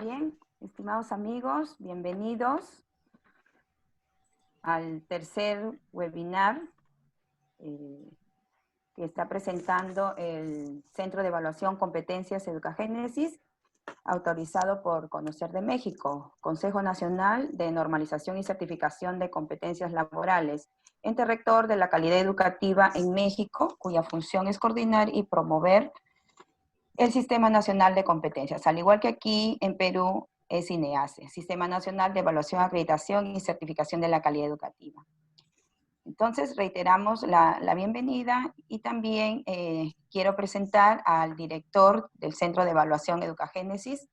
Bien, estimados amigos, bienvenidos al tercer webinar que está presentando el Centro de Evaluación Competencias Educagénesis, autorizado por Conocer de México, Consejo Nacional de Normalización y Certificación de Competencias Laborales, ente rector de la calidad educativa en México, cuya función es coordinar y promover el Sistema Nacional de Competencias, al igual que aquí en Perú es SINEACE, Sistema Nacional de Evaluación, Acreditación y Certificación de la Calidad Educativa. Entonces, reiteramos la bienvenida y también quiero presentar al director del Centro de Evaluación Educagénesis,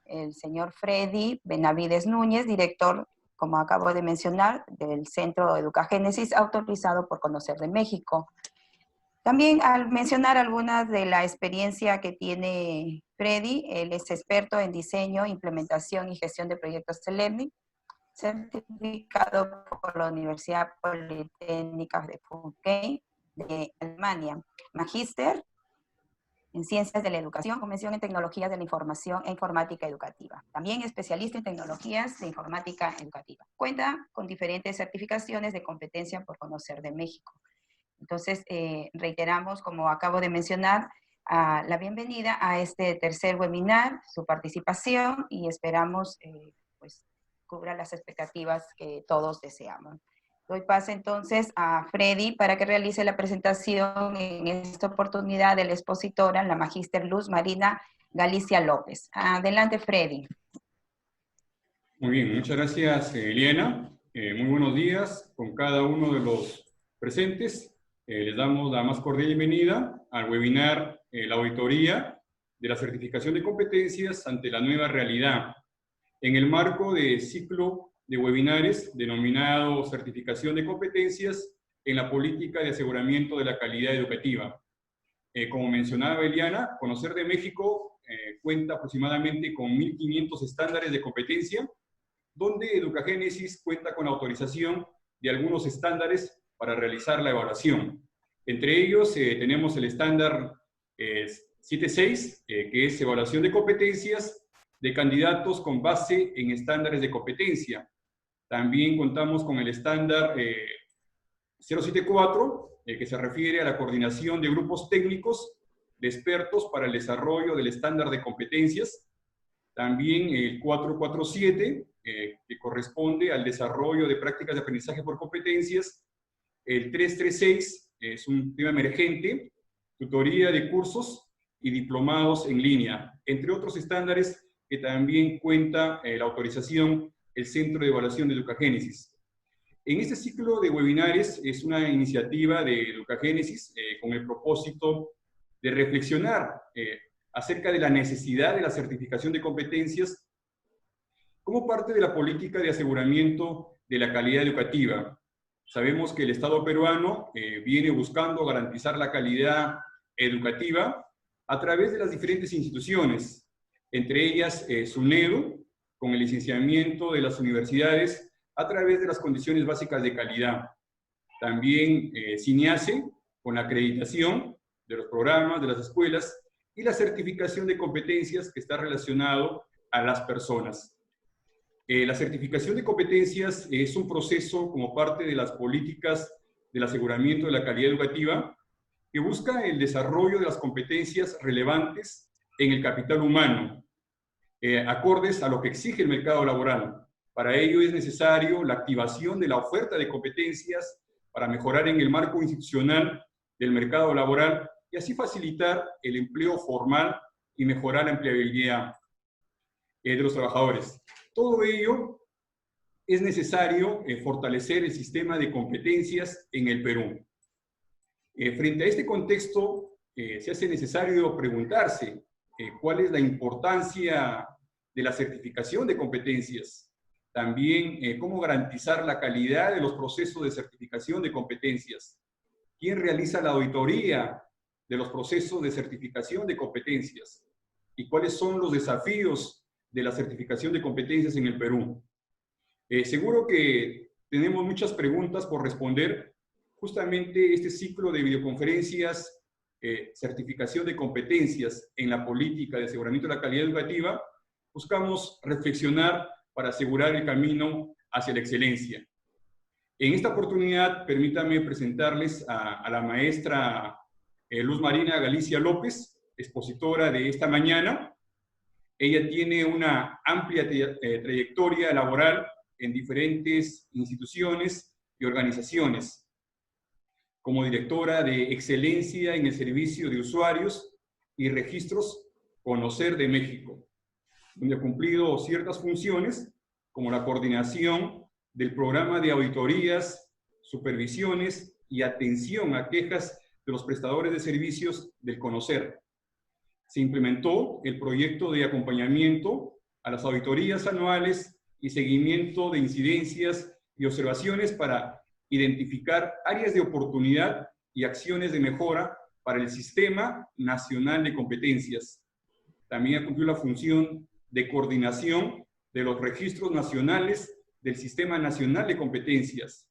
el señor Freddy Benavides Núñez, director, como acabo de mencionar, del Centro Educagénesis, autorizado por Conocer de México. También al mencionar algunas de la experiencia que tiene Freddy, él es experto en diseño, implementación y gestión de proyectos Telearning, certificado por la Universidad Politécnica de Fürth de Alemania, magíster en Ciencias de la Educación, con mención en Tecnologías de la Información e Informática Educativa. También especialista en Tecnologías de Informática Educativa. Cuenta con diferentes certificaciones de competencia por Conocer de México. Entonces, reiteramos, como acabo de mencionar, la bienvenida a este tercer webinar, su participación, y esperamos pues, cubra las expectativas que todos deseamos. Doy paso entonces a Freddy para que realice la presentación en esta oportunidad de la expositora, la magíster Luz Marina Galicia López. Adelante, Freddy. Muy bien, muchas gracias, Eliana. Muy buenos días con cada uno de los presentes. Les damos la más cordial bienvenida al webinar La auditoría de la certificación de competencias ante la nueva realidad, en el marco del ciclo de webinares denominado Certificación de Competencias en la Política de Aseguramiento de la Calidad Educativa. Como mencionaba Eliana, Conocer de México cuenta aproximadamente con 1.500 estándares de competencia, donde Educagénesis cuenta con autorización de algunos estándares para realizar la evaluación. Entre ellos tenemos el estándar 7.6, que es evaluación de competencias de candidatos con base en estándares de competencia. También contamos con el estándar 0.7.4, que se refiere a la coordinación de grupos técnicos de expertos para el desarrollo del estándar de competencias. También el 4.4.7, que corresponde al desarrollo de prácticas de aprendizaje por competencias. El 3.3.6 es un tema emergente, tutoría de cursos y diplomados en línea, entre otros estándares que también cuenta la autorización el Centro de Evaluación de Educagénesis. En este ciclo de webinares es una iniciativa de Educagénesis con el propósito de reflexionar acerca de la necesidad de la certificación de competencias como parte de la política de aseguramiento de la calidad educativa. Sabemos que el Estado peruano viene buscando garantizar la calidad educativa a través de las diferentes instituciones, entre ellas SUNEDU, con el licenciamiento de las universidades a través de las condiciones básicas de calidad. También SINEACE, con la acreditación de los programas, de las escuelas, y la certificación de competencias que está relacionado a las personas. La certificación de competencias es un proceso como parte de las políticas del aseguramiento de la calidad educativa que busca el desarrollo de las competencias relevantes en el capital humano, acordes a lo que exige el mercado laboral. Para ello es necesario la activación de la oferta de competencias para mejorar en el marco institucional del mercado laboral y así facilitar el empleo formal y mejorar la empleabilidad de los trabajadores. Todo ello es necesario fortalecer el sistema de competencias en el Perú. Frente a este contexto, se hace necesario preguntarse cuál es la importancia de la certificación de competencias. También, cómo garantizar la calidad de los procesos de certificación de competencias. ¿Quién realiza la auditoría de los procesos de certificación de competencias? ¿Y cuáles son los desafíos de la certificación de competencias en el Perú? Seguro que tenemos muchas preguntas por responder. Justamente este ciclo de videoconferencias, certificación de competencias en la política de aseguramiento de la calidad educativa, buscamos reflexionar para asegurar el camino hacia la excelencia. En esta oportunidad, permítanme presentarles a la maestra Luz Marina Galicia López, expositora de esta mañana. Ella tiene una amplia trayectoria laboral en diferentes instituciones y organizaciones, como directora de Excelencia en el Servicio de Usuarios y Registros Conocer de México, donde ha cumplido ciertas funciones como la coordinación del programa de auditorías, supervisiones y atención a quejas de los prestadores de servicios del Conocer. Se implementó el proyecto de acompañamiento a las auditorías anuales y seguimiento de incidencias y observaciones para identificar áreas de oportunidad y acciones de mejora para el Sistema Nacional de Competencias. También ha cumplido la función de coordinación de los registros nacionales del Sistema Nacional de Competencias,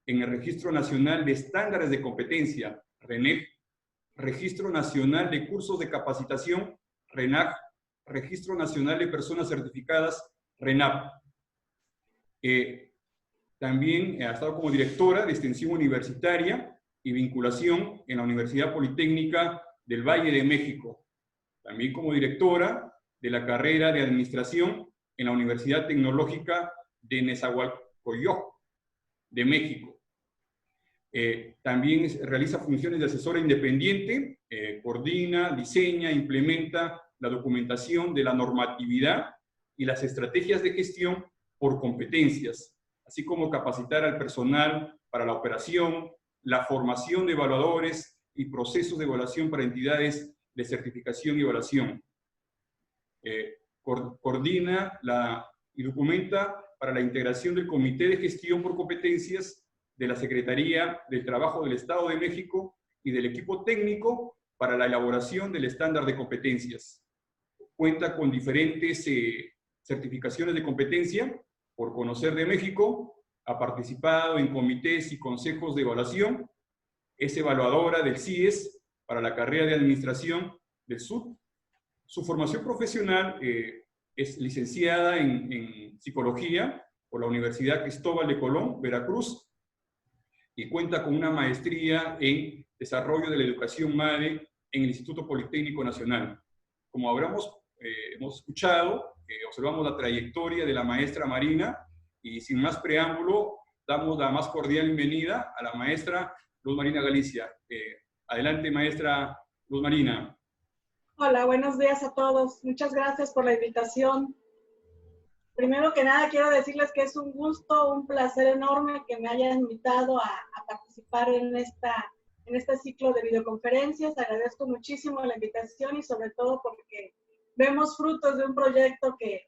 en el Registro Nacional de Estándares de Competencia, RENEC, Registro Nacional de Cursos de Capacitación, RENAC, Registro Nacional de Personas Certificadas, RENAP. También ha estado como directora de Extensión Universitaria y Vinculación en la Universidad Politécnica del Valle de México. También como directora de la carrera de Administración en la Universidad Tecnológica de Nezahualcóyotl de México. También realiza funciones de asesora independiente, coordina, diseña, implementa la documentación de la normatividad y las estrategias de gestión por competencias, así como capacitar al personal para la operación, la formación de evaluadores y procesos de evaluación para entidades de certificación y evaluación. Coordina y documenta para la integración del Comité de Gestión por Competencias de la Secretaría del Trabajo del Estado de México y del equipo técnico para la elaboración del estándar de competencias. Cuenta con diferentes certificaciones de competencia por Conocer de México, ha participado en comités y consejos de evaluación, es evaluadora del CIES para la carrera de Administración del SUD. Su formación profesional es licenciada en Psicología por la Universidad Cristóbal de Colón, Veracruz, y cuenta con una maestría en Desarrollo de la Educación MADE en el Instituto Politécnico Nacional. Como hemos escuchado, observamos la trayectoria de la maestra Marina, y sin más preámbulo, damos la más cordial bienvenida a la maestra Luz Marina Galicia. Adelante, maestra Luz Marina. Hola, buenos días a todos. Muchas gracias por la invitación. Primero que nada, quiero decirles que es un gusto, un placer enorme que me hayan invitado a participar en este ciclo de videoconferencias. Agradezco muchísimo la invitación y sobre todo porque vemos frutos de un proyecto que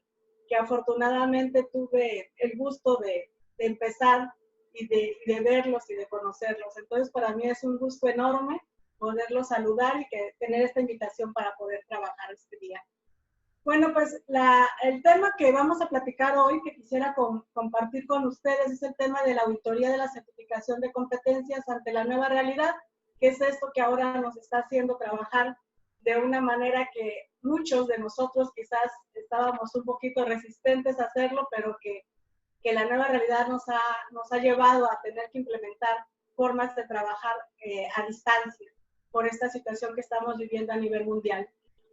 afortunadamente tuve el gusto de empezar y de verlos y de conocerlos. Entonces, para mí es un gusto enorme poderlos saludar y tener esta invitación para poder trabajar este día. Bueno, pues el tema que vamos a platicar hoy, que quisiera compartir con ustedes, es el tema de la auditoría de la certificación de competencias ante la nueva realidad, que es esto que ahora nos está haciendo trabajar de una manera que muchos de nosotros quizás estábamos un poquito resistentes a hacerlo, pero que la nueva realidad nos ha llevado a tener que implementar formas de trabajar a distancia por esta situación que estamos viviendo a nivel mundial.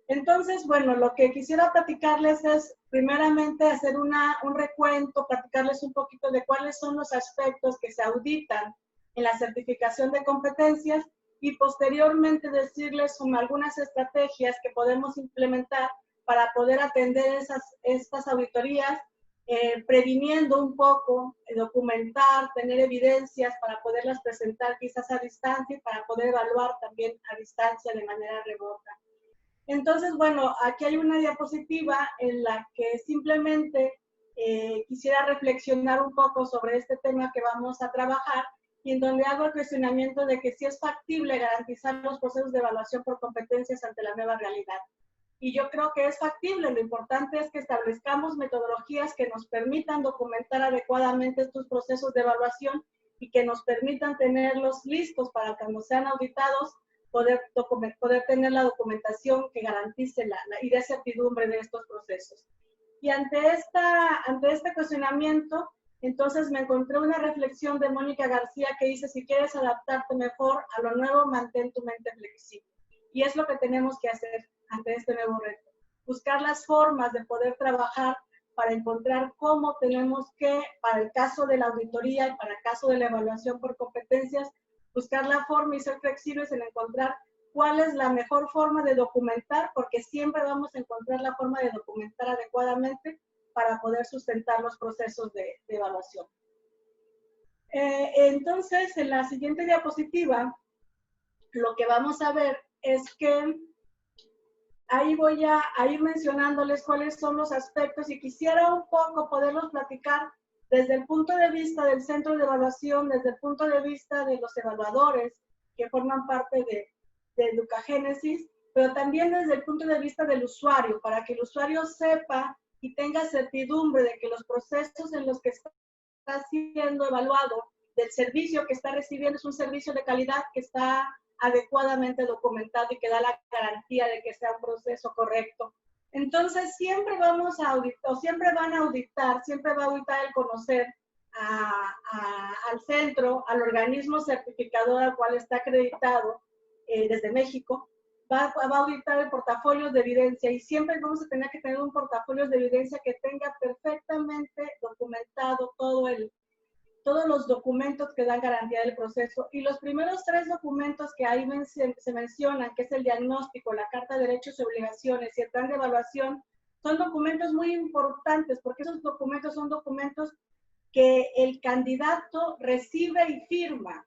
Entonces, bueno, lo que quisiera platicarles es, primeramente, hacer un recuento, platicarles un poquito de cuáles son los aspectos que se auditan en la certificación de competencias y posteriormente decirles sobre algunas estrategias que podemos implementar para poder atender estas auditorías, previniendo un poco, documentar, tener evidencias para poderlas presentar quizás a distancia y para poder evaluar también a distancia de manera remota. Entonces, bueno, aquí hay una diapositiva en la que simplemente quisiera reflexionar un poco sobre este tema que vamos a trabajar y en donde hago el cuestionamiento de que si es factible garantizar los procesos de evaluación por competencias ante la nueva realidad. Y yo creo que es factible, lo importante es que establezcamos metodologías que nos permitan documentar adecuadamente estos procesos de evaluación y que nos permitan tenerlos listos para cuando sean auditados, poder tener la documentación que garantice y dé certidumbre de estos procesos. Y ante este cuestionamiento, entonces me encontré una reflexión de Mónica García que dice, si quieres adaptarte mejor a lo nuevo, mantén tu mente flexible. Y es lo que tenemos que hacer ante este nuevo reto. Buscar las formas de poder trabajar para encontrar cómo tenemos que, para el caso de la auditoría y para el caso de la evaluación por competencias, buscar la forma y ser flexibles en encontrar cuál es la mejor forma de documentar, porque siempre vamos a encontrar la forma de documentar adecuadamente para poder sustentar los procesos de evaluación. Entonces, en la siguiente diapositiva, lo que vamos a ver es que ahí voy a ir mencionándoles cuáles son los aspectos y quisiera un poco poderlos platicar desde el punto de vista del centro de evaluación, desde el punto de vista de los evaluadores que forman parte de Educagénesis, pero también desde el punto de vista del usuario, para que el usuario sepa y tenga certidumbre de que los procesos en los que está siendo evaluado, del servicio que está recibiendo, es un servicio de calidad que está adecuadamente documentado y que da la garantía de que sea un proceso correcto. Entonces, siempre vamos a auditar, o siempre van a auditar, siempre va a auditar el conocer al centro, al organismo certificador al cual está acreditado desde México, va a auditar el portafolio de evidencia y siempre vamos a tener que tener un portafolio de evidencia que tenga perfectamente documentado todos los documentos que dan garantía del proceso. Y los primeros 3 documentos que ahí se mencionan, que es el diagnóstico, la carta de derechos y obligaciones y el plan de evaluación, son documentos muy importantes porque esos documentos son documentos que el candidato recibe y firma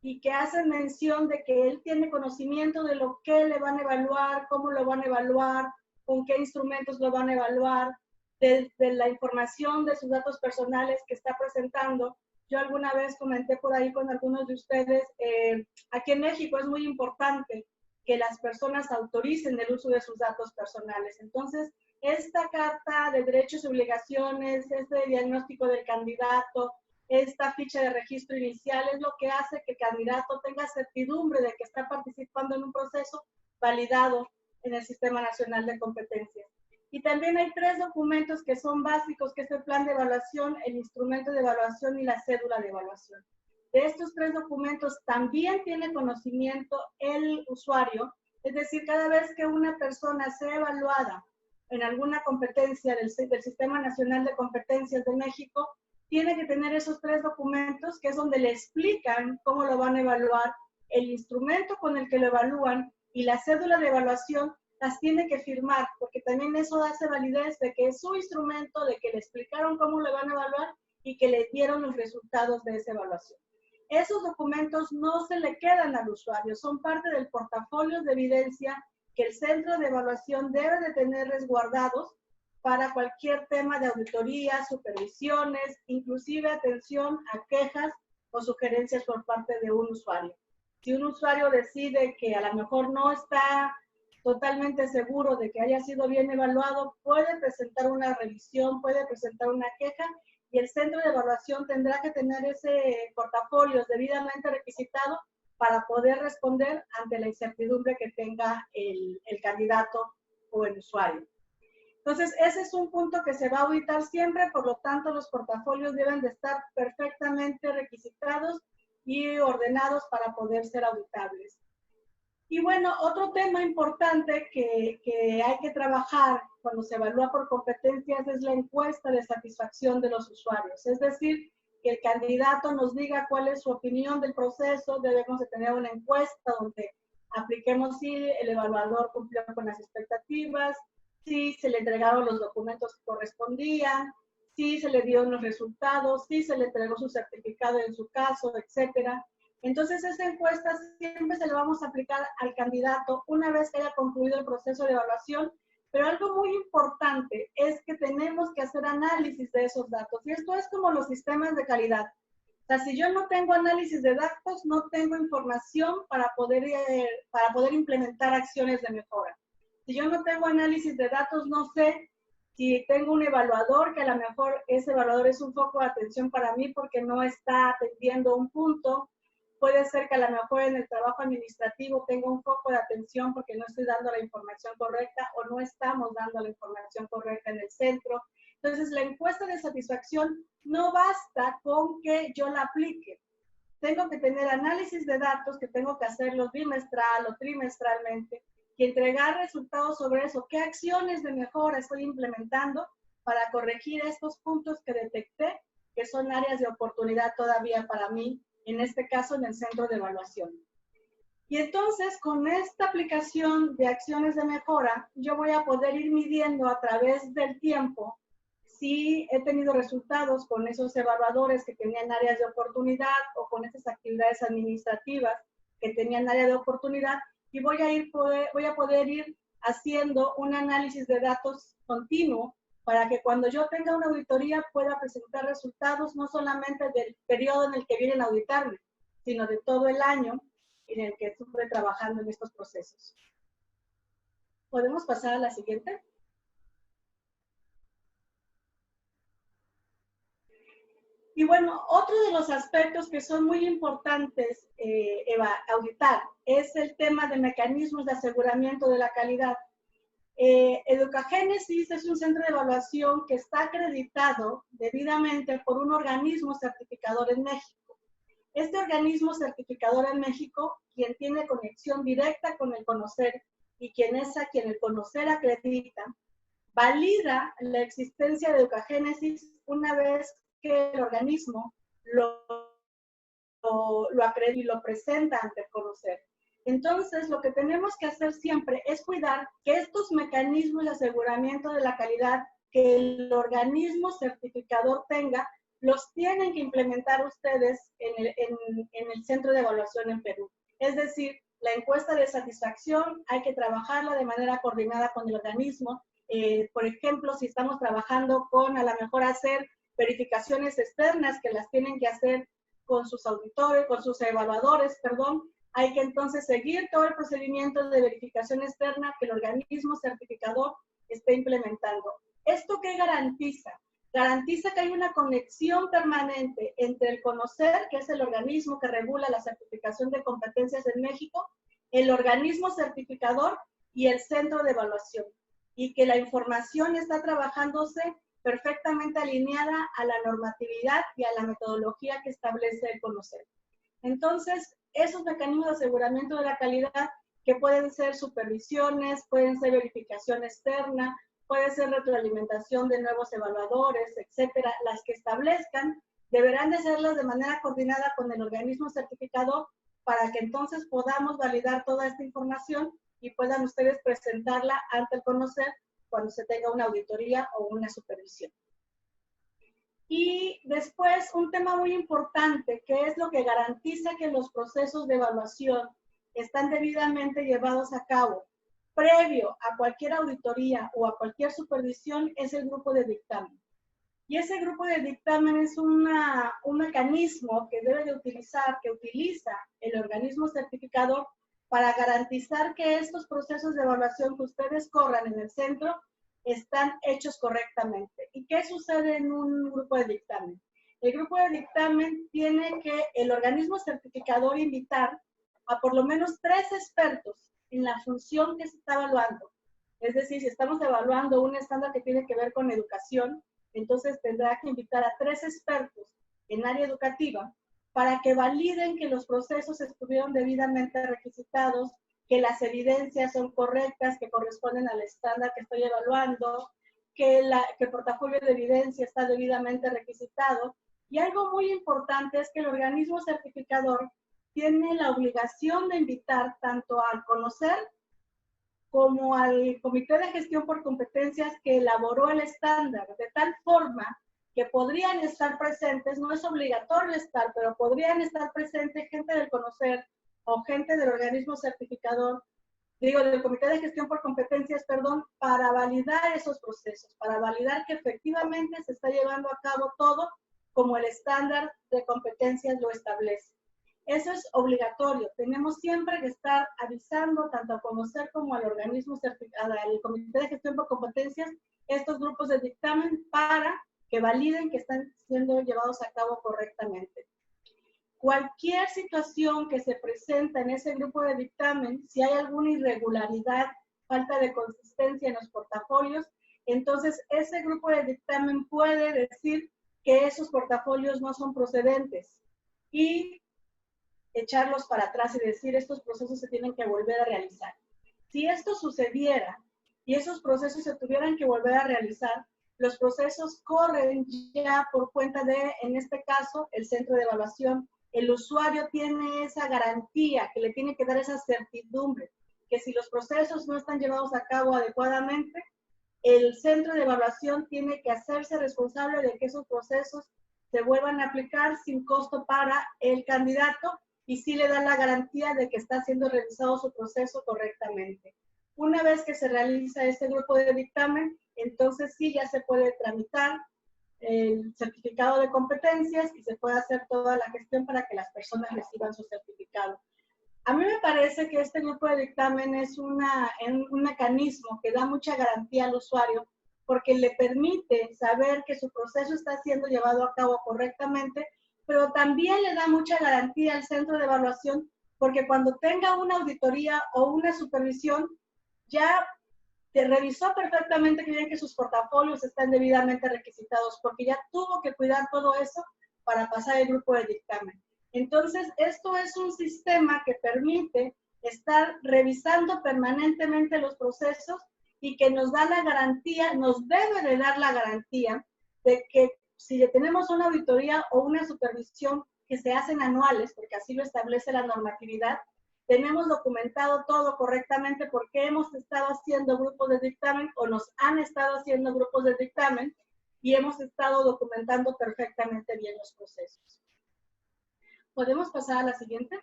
y que hacen mención de que él tiene conocimiento de lo que le van a evaluar, cómo lo van a evaluar, con qué instrumentos lo van a evaluar, de la información de sus datos personales que está presentando. Yo alguna vez comenté por ahí con algunos de ustedes, aquí en México es muy importante que las personas autoricen el uso de sus datos personales. Entonces, esta carta de derechos y obligaciones, este diagnóstico del candidato, esta ficha de registro inicial es lo que hace que el candidato tenga certidumbre de que está participando en un proceso validado en el Sistema Nacional de Competencias. Y también hay 3 documentos que son básicos, que es el plan de evaluación, el instrumento de evaluación y la cédula de evaluación. De estos 3 documentos también tiene conocimiento el usuario, es decir, cada vez que una persona sea evaluada en alguna competencia del Sistema Nacional de Competencias de México, tiene que tener esos 3 documentos, que es donde le explican cómo lo van a evaluar, el instrumento con el que lo evalúan y la cédula de evaluación las tiene que firmar, porque también eso hace validez de que es su instrumento, de que le explicaron cómo lo van a evaluar y que le dieron los resultados de esa evaluación. Esos documentos no se le quedan al usuario, son parte del portafolio de evidencia que el centro de evaluación debe de tener resguardados para cualquier tema de auditoría, supervisiones, inclusive atención a quejas o sugerencias por parte de un usuario. Si un usuario decide que a lo mejor no está totalmente seguro de que haya sido bien evaluado, puede presentar una revisión, puede presentar una queja y el centro de evaluación tendrá que tener ese portafolio debidamente requisitado para poder responder ante la incertidumbre que tenga el candidato o el usuario. Entonces, ese es un punto que se va a auditar siempre, por lo tanto, los portafolios deben de estar perfectamente requisitados y ordenados para poder ser auditables. Y bueno, otro tema importante que hay que trabajar cuando se evalúa por competencias es la encuesta de satisfacción de los usuarios. Es decir, que el candidato nos diga cuál es su opinión del proceso. Debemos de tener una encuesta donde apliquemos si el evaluador cumplió con las expectativas, si se le entregaron los documentos que correspondían, si se le dieron los resultados, si se le entregó su certificado en su caso, etcétera. Entonces, esta encuesta siempre se le vamos a aplicar al candidato una vez que haya concluido el proceso de evaluación, pero algo muy importante es que tenemos que hacer análisis de esos datos. Y esto es como los sistemas de calidad. O sea, si yo no tengo análisis de datos, no tengo información para poder implementar acciones de mejora. Si yo no tengo análisis de datos, no sé si tengo un evaluador, que a lo mejor ese evaluador es un foco de atención para mí porque no está atendiendo un punto. Puede ser que a lo mejor en el trabajo administrativo tenga un foco de atención porque no estoy dando la información correcta o no estamos dando la información correcta en el centro. Entonces, la encuesta de satisfacción no basta con que yo la aplique. Tengo que tener análisis de datos que tengo que hacerlos bimestral o trimestralmente y entregar resultados sobre eso. ¿Qué acciones de mejora estoy implementando para corregir estos puntos que detecté que son áreas de oportunidad todavía para mí, en este caso en el centro de evaluación? Y entonces, con esta aplicación de acciones de mejora, yo voy a poder ir midiendo a través del tiempo si he tenido resultados con esos evaluadores que tenían áreas de oportunidad o con esas actividades administrativas que tenían área de oportunidad, y voy a poder ir haciendo un análisis de datos continuo para que cuando yo tenga una auditoría pueda presentar resultados no solamente del periodo en el que vienen a auditarme, sino de todo el año en el que estuve trabajando en estos procesos. ¿Podemos pasar a la siguiente? Y bueno, otro de los aspectos que son muy importantes auditar es el tema de mecanismos de aseguramiento de la calidad. Educagénesis es un centro de evaluación que está acreditado debidamente por un organismo certificador en México. Este organismo certificador en México, quien tiene conexión directa con el CONOCER y quien es a quien el CONOCER acredita, valida la existencia de Educagénesis una vez que el organismo lo acredita y lo presenta ante el CONOCER. Entonces, lo que tenemos que hacer siempre es cuidar que estos mecanismos de aseguramiento de la calidad que el organismo certificador tenga, los tienen que implementar ustedes en el centro de evaluación en Perú. Es decir, la encuesta de satisfacción hay que trabajarla de manera coordinada con el organismo. Por ejemplo, si estamos trabajando con a lo mejor hacer verificaciones externas que las tienen que hacer con sus auditores, con sus evaluadores, perdón, hay que entonces seguir todo el procedimiento de verificación externa que el organismo certificador esté implementando. ¿Esto qué garantiza? Garantiza que hay una conexión permanente entre el CONOCER, que es el organismo que regula la certificación de competencias en México, el organismo certificador y el centro de evaluación, y que la información está trabajándose perfectamente alineada a la normatividad y a la metodología que establece el CONOCER. Entonces, esos mecanismos de aseguramiento de la calidad, que pueden ser supervisiones, pueden ser verificación externa, puede ser retroalimentación de nuevos evaluadores, etcétera, las que establezcan, deberán de hacerlas de manera coordinada con el organismo certificador para que entonces podamos validar toda esta información y puedan ustedes presentarla ante el CONOCER cuando se tenga una auditoría o una supervisión. Y después, un tema muy importante, que es lo que garantiza que los procesos de evaluación están debidamente llevados a cabo previo a cualquier auditoría o a cualquier supervisión, es el grupo de dictamen. Y ese grupo de dictamen es un mecanismo que debe de utilizar, que utiliza el organismo certificador para garantizar que estos procesos de evaluación que ustedes corran en el centro están hechos correctamente. ¿Y qué sucede en un grupo de dictamen? El grupo de dictamen tiene que el organismo certificador invitar a por lo menos 3 expertos en la función que se está evaluando. Es decir, si estamos evaluando un estándar que tiene que ver con educación, entonces tendrá que invitar a 3 expertos en área educativa para que validen que los procesos estuvieron debidamente requisitados, que las evidencias son correctas, que corresponden al estándar que estoy evaluando, que el portafolio de evidencia está debidamente requisitado. Y algo muy importante es que el organismo certificador tiene la obligación de invitar tanto al CONOCER como al Comité de Gestión por Competencias que elaboró el estándar, de tal forma que podrían estar presentes, no es obligatorio estar, pero podrían estar presentes gente del CONOCER o gente del organismo certificador, del Comité de Gestión por Competencias, perdón, para validar esos procesos, para validar que efectivamente se está llevando a cabo todo como el estándar de competencias lo establece. Eso es obligatorio. Tenemos siempre que estar avisando tanto a CONOCER como al organismo certificado, al Comité de Gestión por Competencias, estos grupos de dictamen para que validen que están siendo llevados a cabo correctamente. Cualquier situación que se presenta en ese grupo de dictamen, si hay alguna irregularidad, falta de consistencia en los portafolios, entonces ese grupo de dictamen puede decir que esos portafolios no son procedentes y echarlos para atrás y decir estos procesos se tienen que volver a realizar. Si esto sucediera y esos procesos se tuvieran que volver a realizar, los procesos corren ya por cuenta de, en este caso, el centro de evaluación. El usuario tiene esa garantía que le tiene que dar esa certidumbre, que si los procesos no están llevados a cabo adecuadamente, el centro de evaluación tiene que hacerse responsable de que esos procesos se vuelvan a aplicar sin costo para el candidato y sí le da la garantía de que está siendo realizado su proceso correctamente. Una vez que se realiza este grupo de dictamen, entonces sí ya se puede tramitar el certificado de competencias y se puede hacer toda la gestión para que las personas reciban su certificado. A mí me parece que este grupo de dictamen es un mecanismo que da mucha garantía al usuario porque le permite saber que su proceso está siendo llevado a cabo correctamente, pero también le da mucha garantía al centro de evaluación porque cuando tenga una auditoría o una supervisión, ya te revisó perfectamente que bien que sus portafolios están debidamente requisitados porque ya tuvo que cuidar todo eso para pasar el grupo de dictamen. Entonces, esto es un sistema que permite estar revisando permanentemente los procesos y que nos da la garantía, nos debe de dar la garantía de que si tenemos una auditoría o una supervisión que se hacen anuales, porque así lo establece la normatividad, tenemos documentado todo correctamente porque hemos estado haciendo grupos de dictamen o nos han estado haciendo grupos de dictamen y hemos estado documentando perfectamente bien los procesos. ¿Podemos pasar a la siguiente?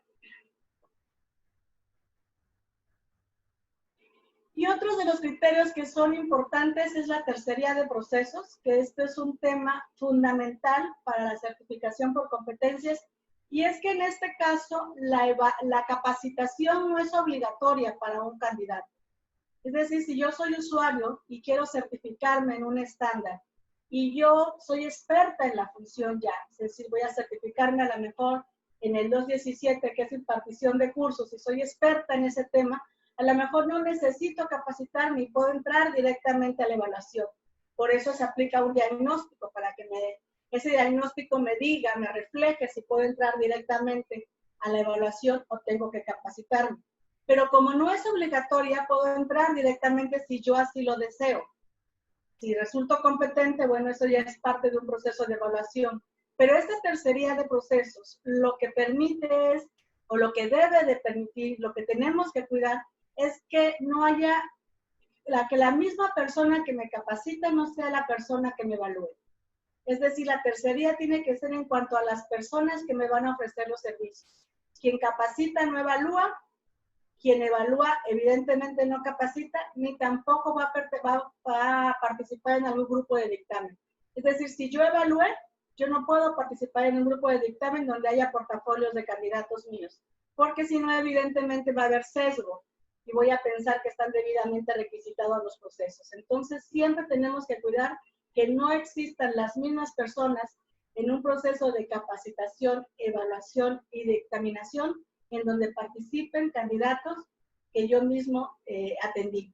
Y otros de los criterios que son importantes es la tercería de procesos, que este es un tema fundamental para la certificación por competencias. Y es que en este caso la capacitación no es obligatoria para un candidato. Es decir, si yo soy usuario y quiero certificarme en un estándar y yo soy experta en la función ya, es decir, voy a certificarme a lo mejor en el 217, que es impartición de cursos, y soy experta en ese tema, a lo mejor no necesito capacitarme y puedo entrar directamente a la evaluación. Por eso se aplica un diagnóstico para que ese diagnóstico me diga, me refleje si puedo entrar directamente a la evaluación o tengo que capacitarme. Pero como no es obligatoria, puedo entrar directamente si yo así lo deseo. Si resulto competente, bueno, eso ya es parte de un proceso de evaluación. Pero esta tercería de procesos, lo que permite es, o lo que debe de permitir, lo que tenemos que cuidar, es que no haya, que la misma persona que me capacita no sea la persona que me evalúe. Es decir, la tercería tiene que ser en cuanto a las personas que me van a ofrecer los servicios. Quien capacita no evalúa, quien evalúa evidentemente no capacita, ni tampoco va a participar en algún grupo de dictamen. Es decir, si yo evalué, yo no puedo participar en un grupo de dictamen donde haya portafolios de candidatos míos, porque si no, evidentemente va a haber sesgo y voy a pensar que están debidamente requisitados los procesos. Entonces, siempre tenemos que cuidar que no existan las mismas personas en un proceso de capacitación, evaluación y dictaminación en donde participen candidatos que yo mismo atendí.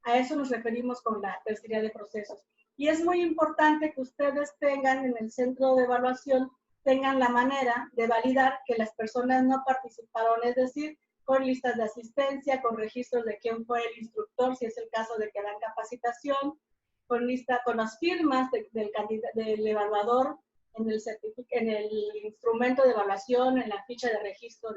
A eso nos referimos con la tercería de procesos. Y es muy importante que ustedes tengan en el centro de evaluación, tengan la manera de validar que las personas no participaron, es decir, con listas de asistencia, con registros de quién fue el instructor, si es el caso de que dan capacitación, con las firmas del evaluador en el instrumento de evaluación, en la ficha de registro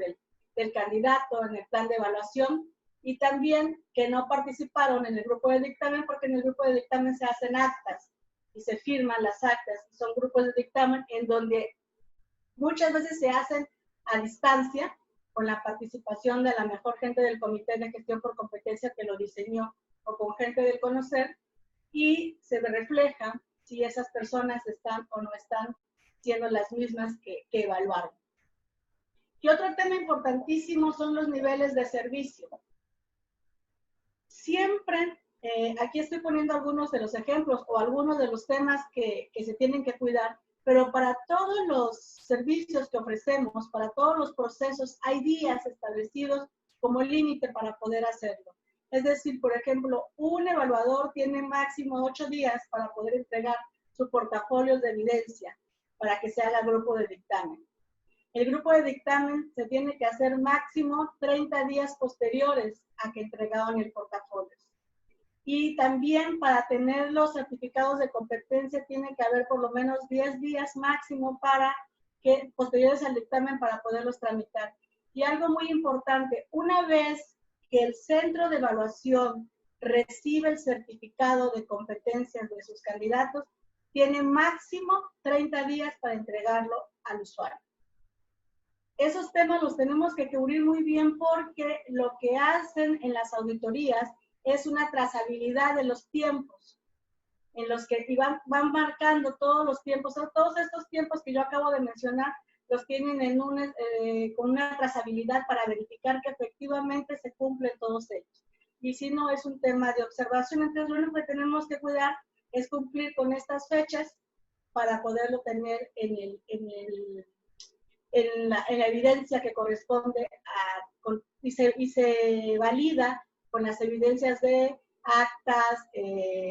del candidato, en el plan de evaluación, y también que no participaron en el grupo de dictamen, porque en el grupo de dictamen se hacen actas y se firman las actas. Son grupos de dictamen en donde muchas veces se hacen a distancia, con la participación de la mejor gente del Comité de Gestión por Competencia que lo diseñó, o con gente del conocer, y se refleja si esas personas están o no están siendo las mismas que evaluaron. Y otro tema importantísimo son los niveles de servicio. Siempre, aquí estoy poniendo algunos de los ejemplos o algunos de los temas que se tienen que cuidar, pero para todos los servicios que ofrecemos, para todos los procesos, hay días establecidos como límite para poder hacerlo. Es decir, por ejemplo, un evaluador tiene máximo 8 días para poder entregar su portafolio de evidencia para que se haga grupo de dictamen. El grupo de dictamen se tiene que hacer máximo 30 días posteriores a que entregaron el portafolio. Y también para tener los certificados de competencia tiene que haber por lo menos 10 días máximo para que posteriores al dictamen para poderlos tramitar. Y algo muy importante, una vez que el centro de evaluación recibe el certificado de competencias de sus candidatos, tiene máximo 30 días para entregarlo al usuario. Esos temas los tenemos que cubrir muy bien porque lo que hacen en las auditorías es una trazabilidad de los tiempos, en los que van marcando todos los tiempos, todos estos tiempos que yo acabo de mencionar, los tienen en con una trazabilidad para verificar que efectivamente se cumplen todos ellos. Y si no, es un tema de observación. Entonces, lo único que tenemos que cuidar es cumplir con estas fechas para poderlo tener en la evidencia que corresponde y se valida con las evidencias de actas,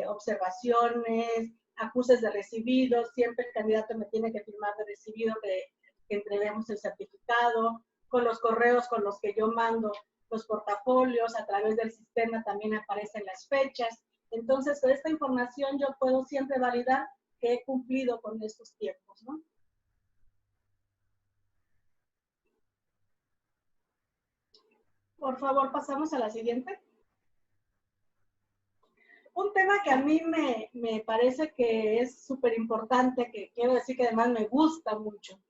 observaciones, acuses de recibidos. Siempre el candidato me tiene que firmar de recibido que entreguemos el certificado, con los correos con los que yo mando los portafolios, a través del sistema también aparecen las fechas. Entonces, con esta información yo puedo siempre validar que he cumplido con estos tiempos, ¿no? Por favor, pasamos a la siguiente. Un tema que a mí me parece que es súper importante, que quiero decir que además me gusta mucho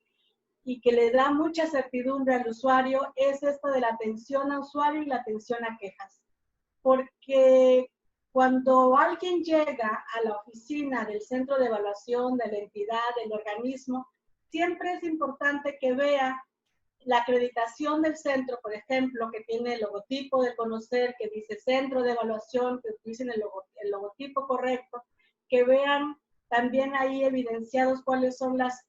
y que le da mucha certidumbre al usuario, es esto de la atención a usuario y la atención a quejas. Porque cuando alguien llega a la oficina del centro de evaluación, de la entidad, del organismo, siempre es importante que vea la acreditación del centro, por ejemplo, que tiene el logotipo de conocer, que dice centro de evaluación, que utilicen el logotipo correcto, que vean también ahí evidenciados cuáles son las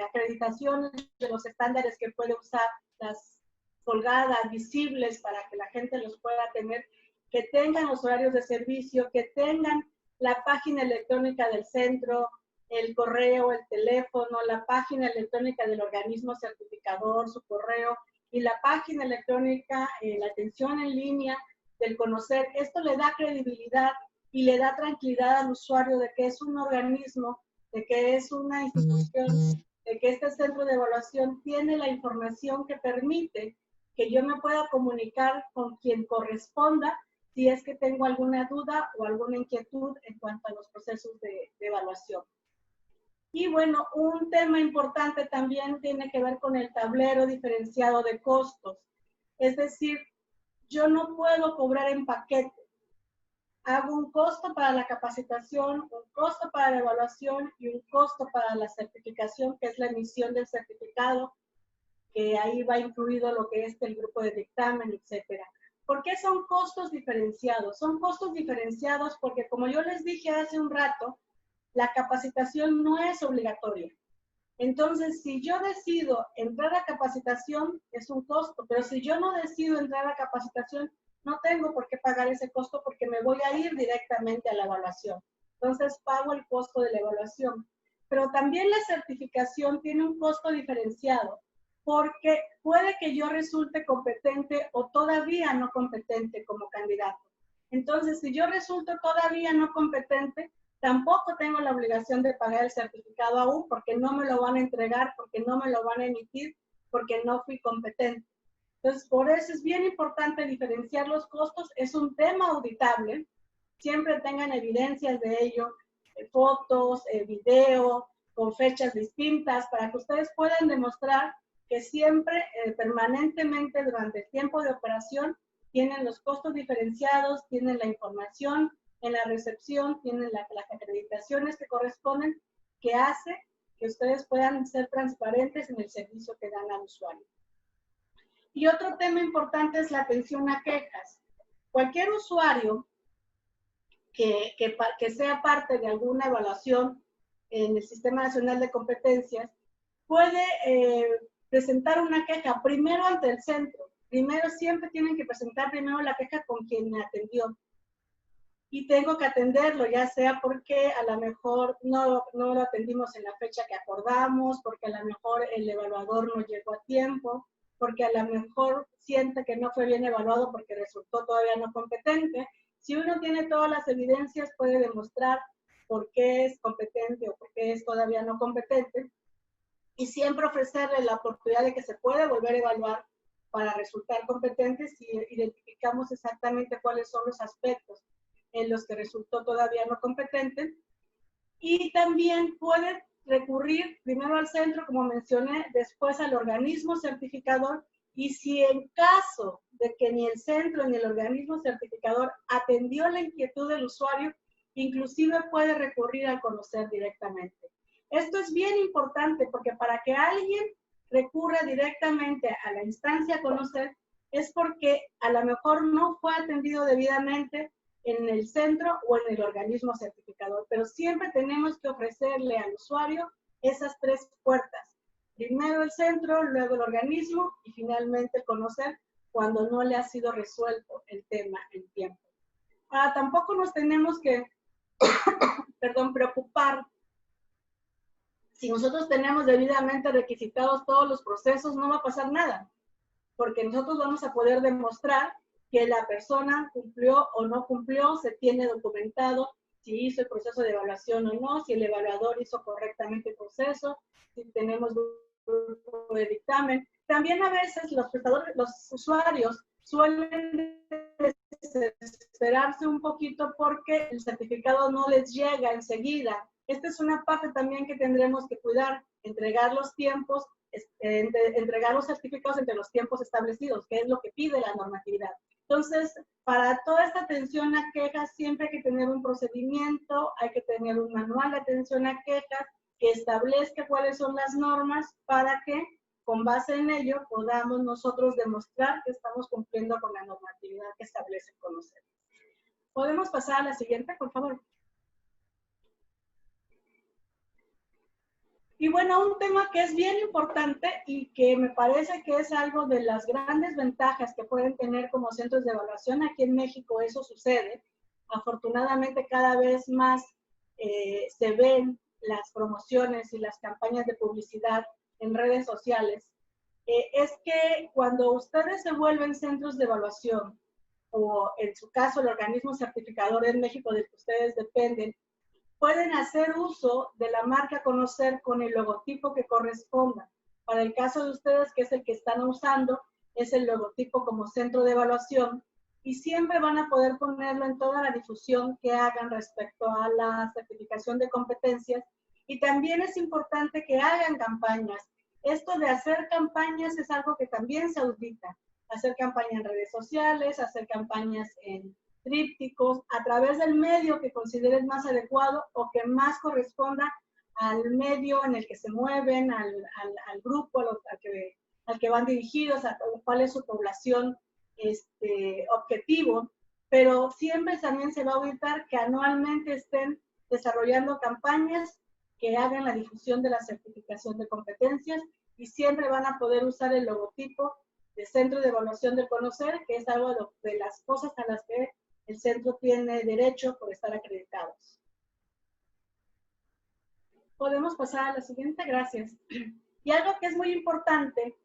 acreditaciones de los estándares que puede usar, las colgadas, visibles, para que la gente los pueda tener, que tengan los horarios de servicio, que tengan la página electrónica del centro, el correo, el teléfono, la página electrónica del organismo certificador, su correo, y la página electrónica, la atención en línea del conocer. Esto le da credibilidad y le da tranquilidad al usuario de que es un organismo, de que es una institución, de que este centro de evaluación tiene la información que permite que yo me pueda comunicar con quien corresponda si es que tengo alguna duda o alguna inquietud en cuanto a los procesos de evaluación. Y bueno, un tema importante también tiene que ver con el tablero diferenciado de costos. Es decir, yo no puedo cobrar en paquete. Hago un costo para la capacitación, un costo para la evaluación y un costo para la certificación, que es la emisión del certificado, que ahí va incluido lo que es el grupo de dictamen, etcétera. ¿Por qué son costos diferenciados? Son costos diferenciados porque, como yo les dije hace un rato, la capacitación no es obligatoria. Entonces, si yo decido entrar a capacitación, es un costo, pero si yo no decido entrar a capacitación, no tengo por qué pagar ese costo porque me voy a ir directamente a la evaluación. Entonces, pago el costo de la evaluación. Pero también la certificación tiene un costo diferenciado, porque puede que yo resulte competente o todavía no competente como candidato. Entonces, si yo resulto todavía no competente, tampoco tengo la obligación de pagar el certificado aún porque no me lo van a entregar, porque no me lo van a emitir, porque no fui competente. Entonces, por eso es bien importante diferenciar los costos. Es un tema auditable. Siempre tengan evidencias de ello, fotos, video, con fechas distintas, para que ustedes puedan demostrar que siempre, permanentemente, durante el tiempo de operación, tienen los costos diferenciados, tienen la información en la recepción, tienen las acreditaciones que corresponden, que hace que ustedes puedan ser transparentes en el servicio que dan al usuario. Y otro tema importante es la atención a quejas. Cualquier usuario que sea parte de alguna evaluación en el Sistema Nacional de Competencias puede presentar una queja primero ante el centro. primero siempre tienen que presentar primero la queja con quien me atendió. Y tengo que atenderlo, ya sea porque a lo mejor no lo atendimos en la fecha que acordamos, porque a lo mejor el evaluador no llegó a tiempo, porque a lo mejor siente que no fue bien evaluado porque resultó todavía no competente. Si uno tiene todas las evidencias, puede demostrar por qué es competente o por qué es todavía no competente. Y siempre ofrecerle la oportunidad de que se puede volver a evaluar para resultar competentes si identificamos exactamente cuáles son los aspectos en los que resultó todavía no competente. Y también puede recurrir primero al centro, como mencioné, después al organismo certificador, y si en caso de que ni el centro ni el organismo certificador atendió la inquietud del usuario, inclusive puede recurrir al conocer directamente. Esto es bien importante porque para que alguien recurra directamente a la instancia a conocer es porque a lo mejor no fue atendido debidamente en el centro o en el organismo certificador, pero siempre tenemos que ofrecerle al usuario esas tres puertas. Primero el centro, luego el organismo y finalmente el conocer cuando no le ha sido resuelto el tema en tiempo. Tampoco nos tenemos que preocupar. Si nosotros tenemos debidamente requisitados todos los procesos, no va a pasar nada, porque nosotros vamos a poder demostrar que la persona cumplió o no cumplió, se tiene documentado si hizo el proceso de evaluación o no, si el evaluador hizo correctamente el proceso, si tenemos grupo de dictamen. También a veces los usuarios suelen desesperarse un poquito porque el certificado no les llega enseguida. Esta es una parte también que tendremos que cuidar, entregar los tiempos, entregar los certificados entre los tiempos establecidos, que es lo que pide la normatividad. Entonces, para toda esta atención a quejas, siempre hay que tener un procedimiento, hay que tener un manual de atención a quejas que establezca cuáles son las normas para que, con base en ello, podamos nosotros demostrar que estamos cumpliendo con la normatividad que establece el conocer. ¿Podemos pasar a la siguiente, por favor? Y bueno, un tema que es bien importante y que me parece que es algo de las grandes ventajas que pueden tener como centros de evaluación. Aquí en México eso sucede. Afortunadamente cada vez más se ven las promociones y las campañas de publicidad en redes sociales. Es que cuando ustedes se vuelven centros de evaluación, o en su caso el organismo certificador en México del que ustedes dependen, pueden hacer uso de la marca Conocer con el logotipo que corresponda. Para el caso de ustedes, que es el que están usando, es el logotipo como centro de evaluación y siempre van a poder ponerlo en toda la difusión que hagan respecto a la certificación de competencias. Y también es importante que hagan campañas. Esto de hacer campañas es algo que también se audita. Hacer campañas en redes sociales, hacer campañas en trípticos, a través del medio que consideren más adecuado o que más corresponda al medio en el que se mueven, al grupo al que van dirigidos, a cuál es su población objetivo, pero siempre también se va a auditar que anualmente estén desarrollando campañas que hagan la difusión de la certificación de competencias y siempre van a poder usar el logotipo de Centro de Evaluación del Conocer, que es algo de las cosas a las que el centro tiene derecho por estar acreditados. Podemos pasar a la siguiente, gracias. Y algo que es muy importante,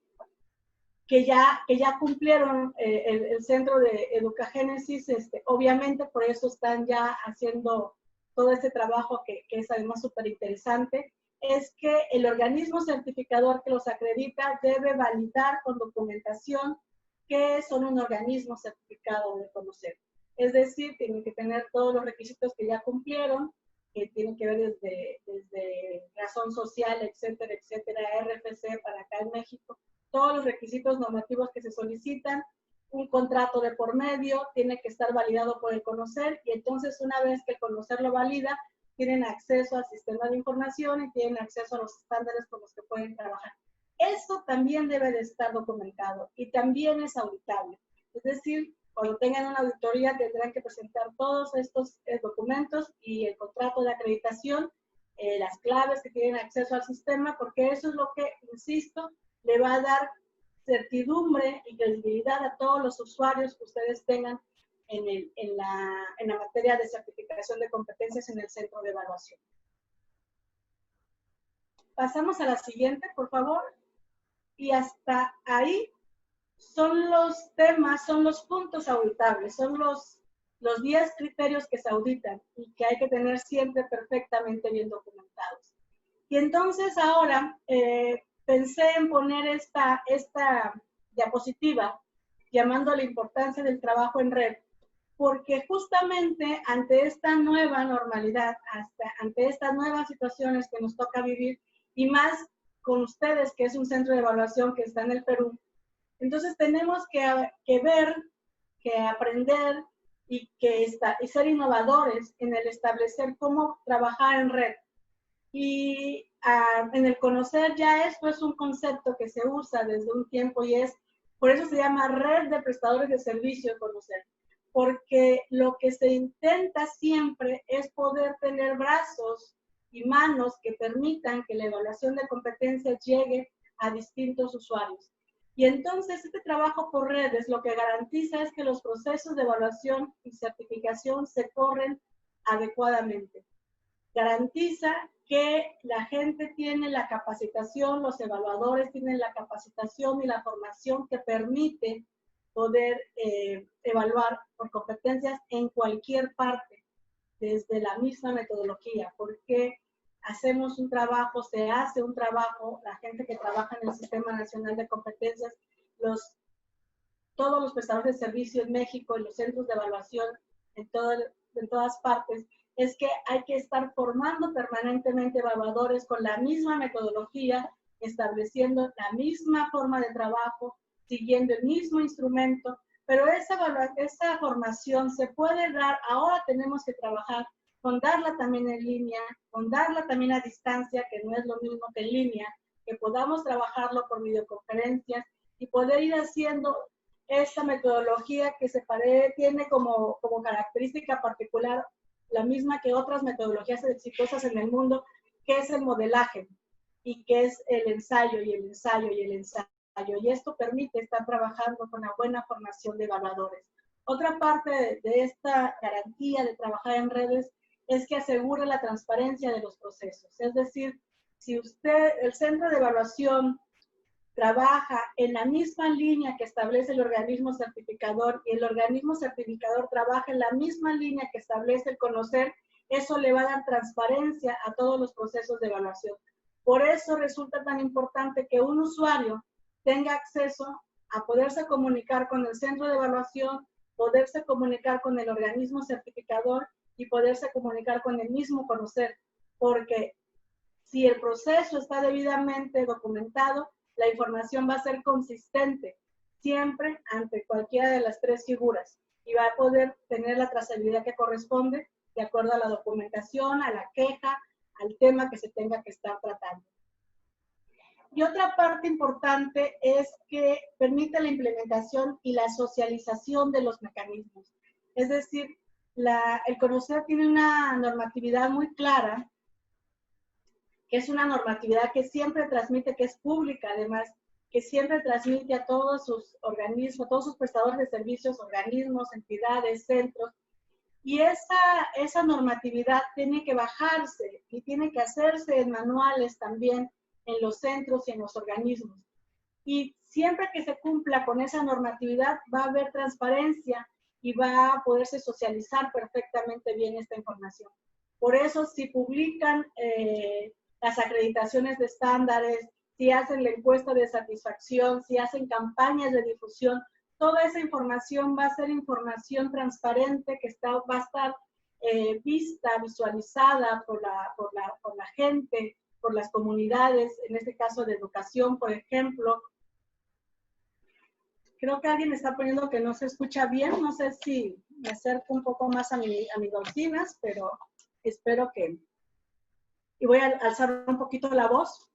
que ya cumplieron el centro de Educagénesis, obviamente por eso están ya haciendo todo este trabajo que es además súper interesante, es que el organismo certificador que los acredita debe validar con documentación que son un organismo certificado de conocer. Es decir, tienen que tener todos los requisitos que ya cumplieron, que tienen que ver desde razón social, etcétera, etcétera, RFC para acá en México, todos los requisitos normativos que se solicitan, un contrato de por medio, tiene que estar validado por el conocer, y entonces una vez que el conocer lo valida, tienen acceso al sistema de información y tienen acceso a los estándares con los que pueden trabajar. Eso también debe de estar documentado y también es auditable. Es decir, cuando tengan una auditoría tendrán que presentar todos estos documentos y el contrato de acreditación, las claves que tienen acceso al sistema, porque eso es lo que, insisto, le va a dar certidumbre y credibilidad a todos los usuarios que ustedes tengan en la materia de certificación de competencias en el centro de evaluación. Pasamos a la siguiente, por favor. Y hasta ahí son los temas, son los puntos auditables, son los 10 criterios que se auditan y que hay que tener siempre perfectamente bien documentados. Y entonces ahora pensé en poner esta diapositiva llamando a la importancia del trabajo en red, porque justamente ante esta nueva normalidad, ante estas nuevas situaciones que nos toca vivir, y más con ustedes, que es un centro de evaluación que está en el Perú, entonces tenemos que ver, que aprender y ser innovadores en el establecer cómo trabajar en red. Y en el conocer ya esto es un concepto que se usa desde un tiempo y por eso se llama red de prestadores de servicio de conocer. Porque lo que se intenta siempre es poder tener brazos y manos que permitan que la evaluación de competencias llegue a distintos usuarios. Y entonces este trabajo por redes lo que garantiza es que los procesos de evaluación y certificación se corren adecuadamente. Garantiza que la gente tiene la capacitación, los evaluadores tienen la capacitación y la formación que permite poder evaluar por competencias en cualquier parte, desde la misma metodología, porque hacemos un trabajo, se hace un trabajo, la gente que trabaja en el Sistema Nacional de Competencias, todos los prestadores de servicio en México, en los centros de evaluación, en todas partes, es que hay que estar formando permanentemente evaluadores con la misma metodología, estableciendo la misma forma de trabajo, siguiendo el mismo instrumento, pero esa formación se puede dar, ahora tenemos que trabajar con darla también en línea, con darla también a distancia, que no es lo mismo que en línea, que podamos trabajarlo por videoconferencias y poder ir haciendo esta metodología que tiene como característica particular la misma que otras metodologías exitosas en el mundo, que es el modelaje y que es el ensayo y el ensayo y el ensayo. Y esto permite estar trabajando con una buena formación de evaluadores. Otra parte de esta garantía de trabajar en redes es que asegure la transparencia de los procesos. Es decir, si el centro de evaluación trabaja en la misma línea que establece el organismo certificador y el organismo certificador trabaja en la misma línea que establece el conocer, eso le va a dar transparencia a todos los procesos de evaluación. Por eso resulta tan importante que un usuario tenga acceso a poderse comunicar con el centro de evaluación, poderse comunicar con el organismo certificador y poderse comunicar con el mismo conocer, porque si el proceso está debidamente documentado, la información va a ser consistente siempre ante cualquiera de las tres figuras y va a poder tener la trazabilidad que corresponde de acuerdo a la documentación, a la queja, al tema que se tenga que estar tratando. Y otra parte importante es que permite la implementación y la socialización de los mecanismos. Es decir, el conocer tiene una normatividad muy clara, que es una normatividad que siempre transmite, que es pública además, que siempre transmite a todos sus organismos, todos sus prestadores de servicios, organismos, entidades, centros, y esa normatividad tiene que bajarse y tiene que hacerse en manuales también en los centros y en los organismos. Y siempre que se cumpla con esa normatividad va a haber transparencia y va a poderse socializar perfectamente bien esta información. Por eso, si publican las acreditaciones de estándares, si hacen la encuesta de satisfacción, si hacen campañas de difusión, toda esa información va a ser información transparente que va a estar vista, visualizada por la gente, por las comunidades, en este caso de educación, por ejemplo. Creo que alguien está poniendo que no se escucha bien, no sé si me acerco un poco más a mis bocinas, pero espero que... Y voy a alzar un poquito la voz.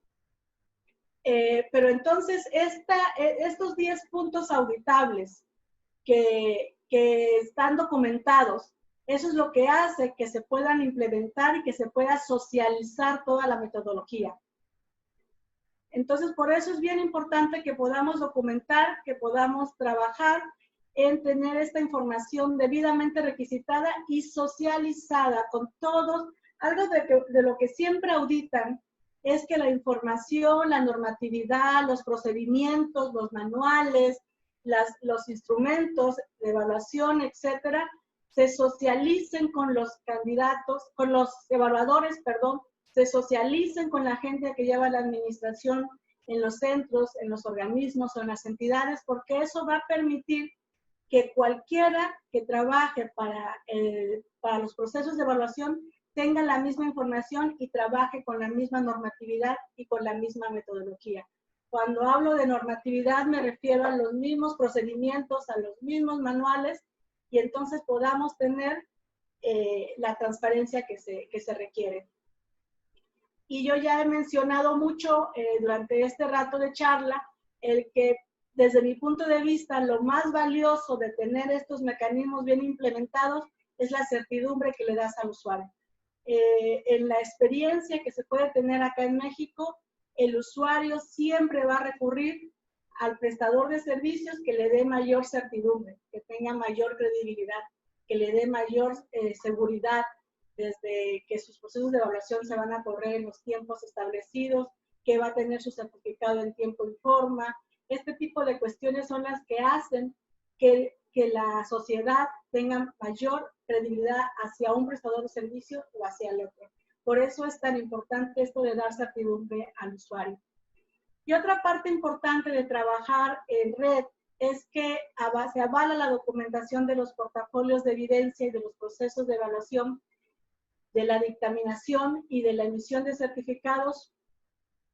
Pero entonces, estos 10 puntos auditables que están documentados, eso es lo que hace que se puedan implementar y que se pueda socializar toda la metodología. Entonces, por eso es bien importante que podamos documentar, que podamos trabajar en tener esta información debidamente requisitada y socializada con todos. Algo de lo que siempre auditan es que la información, la normatividad, los procedimientos, los manuales, los instrumentos de evaluación, etcétera, se socialicen con los candidatos, con los evaluadores, perdón, se socialicen con la gente que lleva la administración en los centros, en los organismos o en las entidades, porque eso va a permitir que cualquiera que trabaje para los procesos de evaluación tenga la misma información y trabaje con la misma normatividad y con la misma metodología. Cuando hablo de normatividad me refiero a los mismos procedimientos, a los mismos manuales, y entonces podamos tener la transparencia que se requiere. Y yo ya he mencionado mucho durante este rato de charla el que desde mi punto de vista lo más valioso de tener estos mecanismos bien implementados es la certidumbre que le das al usuario. En la experiencia que se puede tener acá en México, el usuario siempre va a recurrir al prestador de servicios que le dé mayor certidumbre, que tenga mayor credibilidad, que le dé mayor seguridad, desde que sus procesos de evaluación se van a correr en los tiempos establecidos, que va a tener su certificado en tiempo y forma. Este tipo de cuestiones son las que hacen que la sociedad tenga mayor credibilidad hacia un prestador de servicio o hacia el otro. Por eso es tan importante esto de dar certidumbre al usuario. Y otra parte importante de trabajar en red es que se avala la documentación de los portafolios de evidencia y de los procesos de evaluación, de la dictaminación y de la emisión de certificados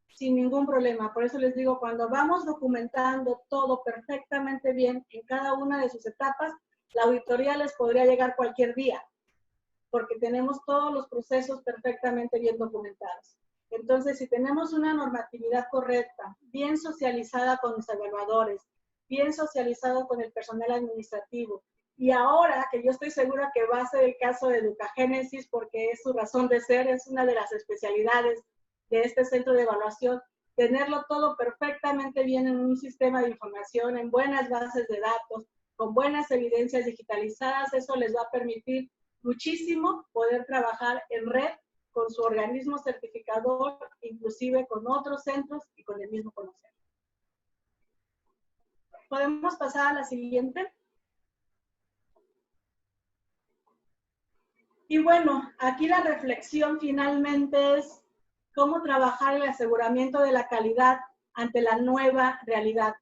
sin ningún problema. Por eso les digo, cuando vamos documentando todo perfectamente bien en cada una de sus etapas, la auditoría les podría llegar cualquier día, porque tenemos todos los procesos perfectamente bien documentados. Entonces, si tenemos una normatividad correcta, bien socializada con los evaluadores, bien socializado con el personal administrativo, y ahora que yo estoy segura que va a ser el caso de Educagénesis, porque es su razón de ser, es una de las especialidades de este centro de evaluación, tenerlo todo perfectamente bien en un sistema de información, en buenas bases de datos, con buenas evidencias digitalizadas, eso les va a permitir muchísimo poder trabajar en red con su organismo certificador, inclusive con otros centros y con el mismo conocimiento. ¿Podemos pasar a la siguiente? Y bueno, aquí la reflexión finalmente es cómo trabajar el aseguramiento de la calidad ante la nueva realidad.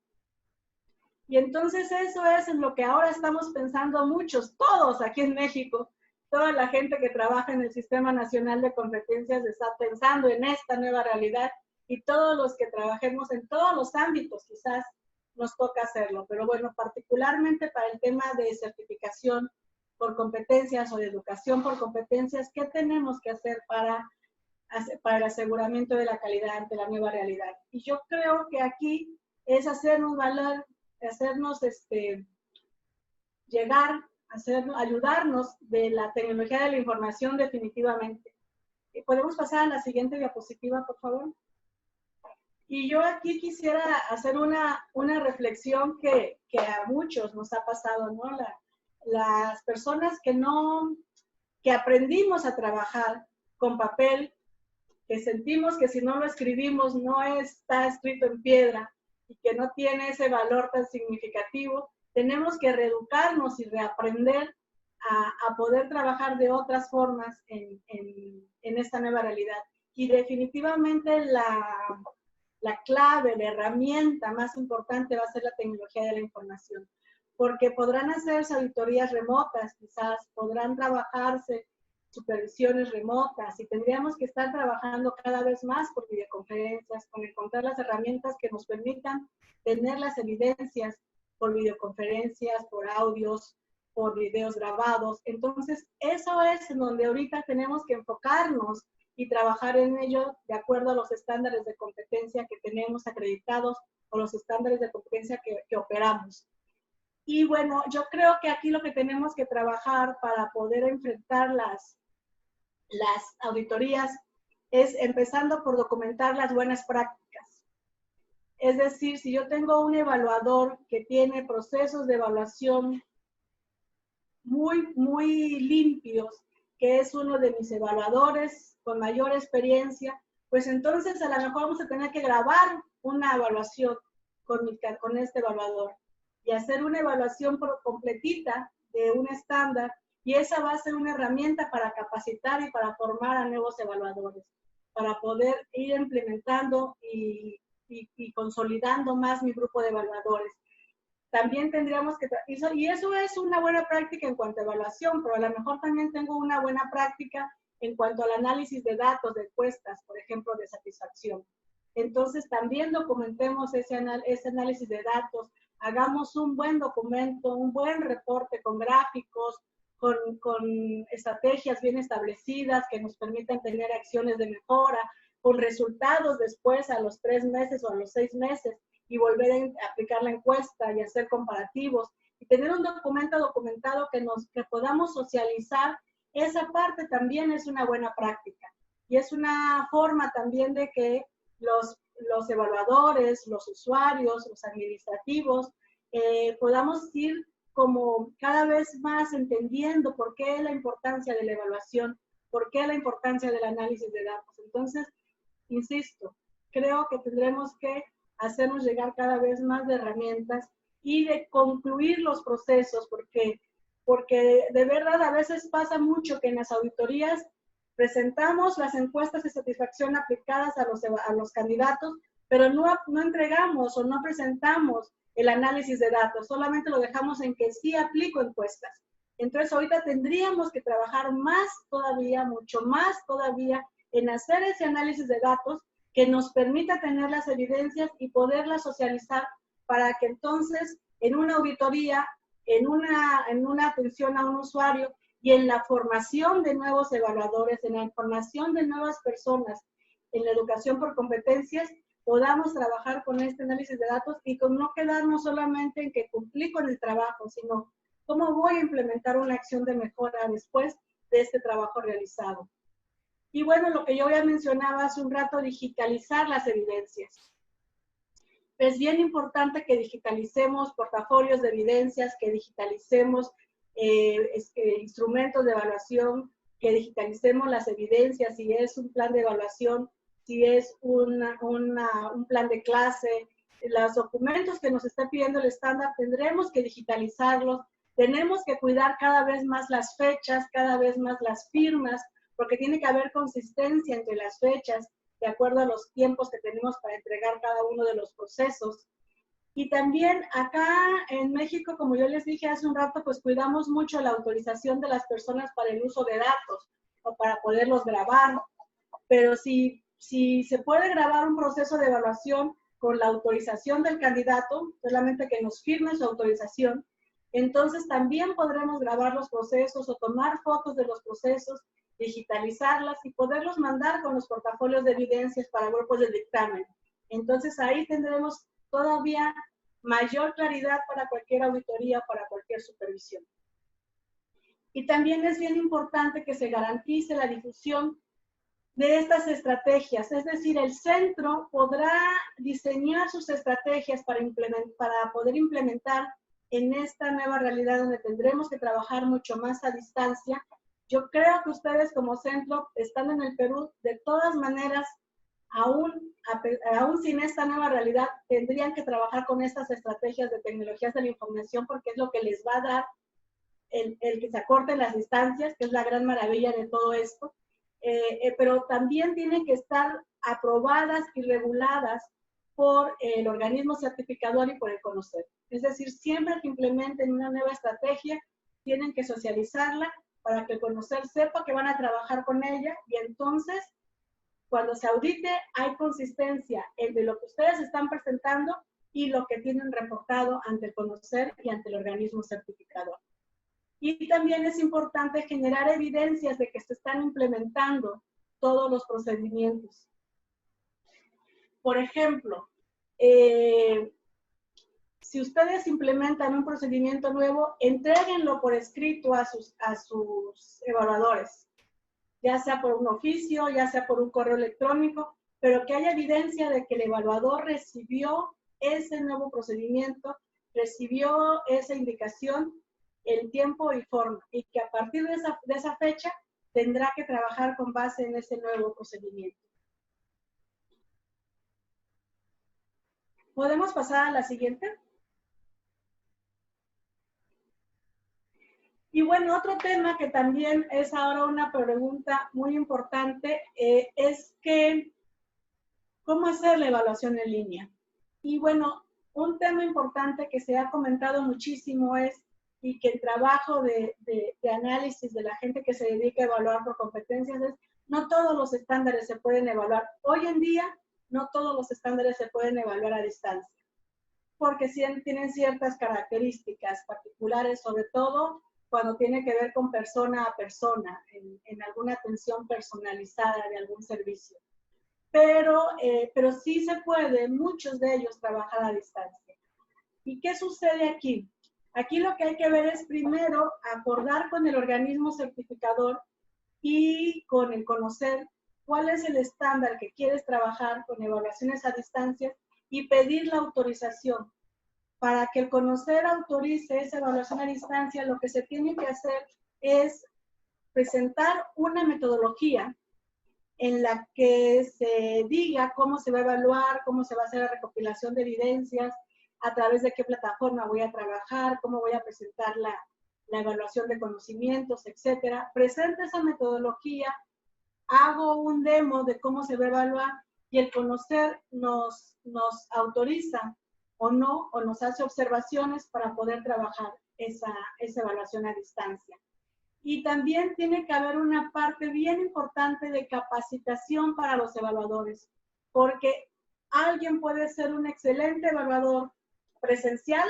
Y entonces eso es en lo que ahora estamos pensando muchos, todos aquí en México. Toda la gente que trabaja en el Sistema Nacional de Competencias está pensando en esta nueva realidad, y todos los que trabajemos en todos los ámbitos quizás nos toca hacerlo. Pero bueno, particularmente para el tema de certificación por competencias o de educación por competencias, ¿qué tenemos que hacer para el aseguramiento de la calidad ante la nueva realidad? Y yo creo que aquí es hacernos valer, hacernos llegar, ayudarnos de la tecnología de la información definitivamente. ¿Podemos pasar a la siguiente diapositiva, por favor? Y yo aquí quisiera hacer una reflexión que a muchos nos ha pasado, ¿no? Las personas que aprendimos a trabajar con papel, que sentimos que si no lo escribimos no está escrito en piedra y que no tiene ese valor tan significativo, tenemos que reeducarnos y reaprender a poder trabajar de otras formas en esta nueva realidad. Y definitivamente la clave, la herramienta más importante va a ser la tecnología de la información, porque podrán hacerse auditorías remotas, quizás podrán trabajarse supervisiones remotas, y tendríamos que estar trabajando cada vez más por videoconferencias, con encontrar las herramientas que nos permitan tener las evidencias por videoconferencias, por audios, por videos grabados. Entonces, eso es en donde ahorita tenemos que enfocarnos y trabajar en ello de acuerdo a los estándares de competencia que tenemos acreditados o los estándares de competencia que operamos. Y bueno, yo creo que aquí lo que tenemos que trabajar para poder enfrentar las auditorías es empezando por documentar las buenas prácticas. Es decir, si yo tengo un evaluador que tiene procesos de evaluación muy limpios, que es uno de mis evaluadores con mayor experiencia, pues entonces a lo mejor vamos a tener que grabar una evaluación con este evaluador y hacer una evaluación completita de un estándar, y esa va a ser una herramienta para capacitar y para formar a nuevos evaluadores, para poder ir implementando y consolidando más mi grupo de evaluadores. También tendríamos que, y eso es una buena práctica en cuanto a evaluación, pero a lo mejor también tengo una buena práctica en cuanto al análisis de datos, de encuestas, por ejemplo, de satisfacción. Entonces, también documentemos ese análisis de datos, hagamos un buen documento, un buen reporte con gráficos, con estrategias bien establecidas que nos permitan tener acciones de mejora, con resultados después a los 3 meses o a los 6 meses, y volver a aplicar la encuesta y hacer comparativos, y tener un documento documentado que podamos socializar. Esa parte también es una buena práctica, y es una forma también de que los evaluadores, los usuarios, los administrativos, podamos ir como cada vez más entendiendo por qué la importancia de la evaluación, por qué la importancia del análisis de datos. Entonces, insisto, creo que tendremos que hacernos llegar cada vez más de herramientas y de concluir los procesos, porque de verdad a veces pasa mucho que en las auditorías presentamos las encuestas de satisfacción aplicadas a los candidatos, pero no entregamos o no presentamos el análisis de datos, solamente lo dejamos en que sí aplico encuestas. Entonces ahorita tendríamos que trabajar más todavía, mucho más todavía, en hacer ese análisis de datos que nos permita tener las evidencias y poderlas socializar, para que entonces en una auditoría, en una atención a un usuario y en la formación de nuevos evaluadores, en la formación de nuevas personas, en la educación por competencias, podamos trabajar con este análisis de datos y con no quedarnos solamente en que cumplí con el trabajo, sino cómo voy a implementar una acción de mejora después de este trabajo realizado. Y bueno, lo que yo ya mencionaba hace un rato, digitalizar las evidencias. Es bien importante que digitalicemos portafolios de evidencias, que digitalicemos instrumentos de evaluación, que digitalicemos las evidencias, si es un plan de evaluación, si es un plan de clase. Los documentos que nos está pidiendo el estándar tendremos que digitalizarlos, tenemos que cuidar cada vez más las fechas, cada vez más las firmas, porque tiene que haber consistencia entre las fechas, de acuerdo a los tiempos que tenemos para entregar cada uno de los procesos. Y también acá en México, como yo les dije hace un rato, pues cuidamos mucho la autorización de las personas para el uso de datos o para poderlos grabar. Pero si se puede grabar un proceso de evaluación con la autorización del candidato, solamente que nos firme su autorización, entonces también podremos grabar los procesos o tomar fotos de los procesos, digitalizarlas y poderlos mandar con los portafolios de evidencias para grupos de dictamen. Entonces ahí tendremos todavía mayor claridad para cualquier auditoría, para cualquier supervisión. Y también es bien importante que se garantice la difusión de estas estrategias, es decir, el centro podrá diseñar sus estrategias para poder implementar en esta nueva realidad donde tendremos que trabajar mucho más a distancia. Yo creo que ustedes como centro, estando en el Perú, de todas maneras, aún sin esta nueva realidad, tendrían que trabajar con estas estrategias de tecnologías de la información, porque es lo que les va a dar el que se acorten las distancias, que es la gran maravilla de todo esto. Pero también tienen que estar aprobadas y reguladas por el organismo certificador y por el CONOCET. Es decir, siempre que implementen una nueva estrategia, tienen que socializarla para que el CONOCET sepa que van a trabajar con ella, y entonces, cuando se audite, hay consistencia entre lo que ustedes están presentando y lo que tienen reportado ante el CONOCET y ante el organismo certificador. Y también es importante generar evidencias de que se están implementando todos los procedimientos. Por ejemplo, si ustedes implementan un procedimiento nuevo, entréguenlo por escrito a sus evaluadores, ya sea por un oficio, ya sea por un correo electrónico, pero que haya evidencia de que el evaluador recibió ese nuevo procedimiento, recibió esa indicación en tiempo y forma, y que a partir de esa fecha tendrá que trabajar con base en ese nuevo procedimiento. ¿Podemos pasar a la siguiente? Y bueno, otro tema que también es ahora una pregunta muy importante es que, ¿cómo hacer la evaluación en línea? Y bueno, un tema importante que se ha comentado muchísimo es, y que el trabajo de análisis de la gente que se dedica a evaluar por competencias es, no todos los estándares se pueden evaluar. Hoy en día, no todos los estándares se pueden evaluar a distancia, porque tienen ciertas características particulares, sobre todo cuando tiene que ver con persona a persona, en alguna atención personalizada de algún servicio. Pero sí se puede, muchos de ellos, trabajar a distancia. ¿Y qué sucede aquí? Aquí lo que hay que ver es primero acordar con el organismo certificador y con el conocer cuál es el estándar que quieres trabajar con evaluaciones a distancia y pedir la autorización. Para que el conocer autorice esa evaluación a distancia, lo que se tiene que hacer es presentar una metodología en la que se diga cómo se va a evaluar, cómo se va a hacer la recopilación de evidencias, a través de qué plataforma voy a trabajar, cómo voy a presentar la evaluación de conocimientos, etcétera. Presento esa metodología, hago un demo de cómo se va a evaluar y el conocer nos autoriza o no, o nos hace observaciones para poder trabajar esa evaluación a distancia. Y también tiene que haber una parte bien importante de capacitación para los evaluadores, porque alguien puede ser un excelente evaluador presencial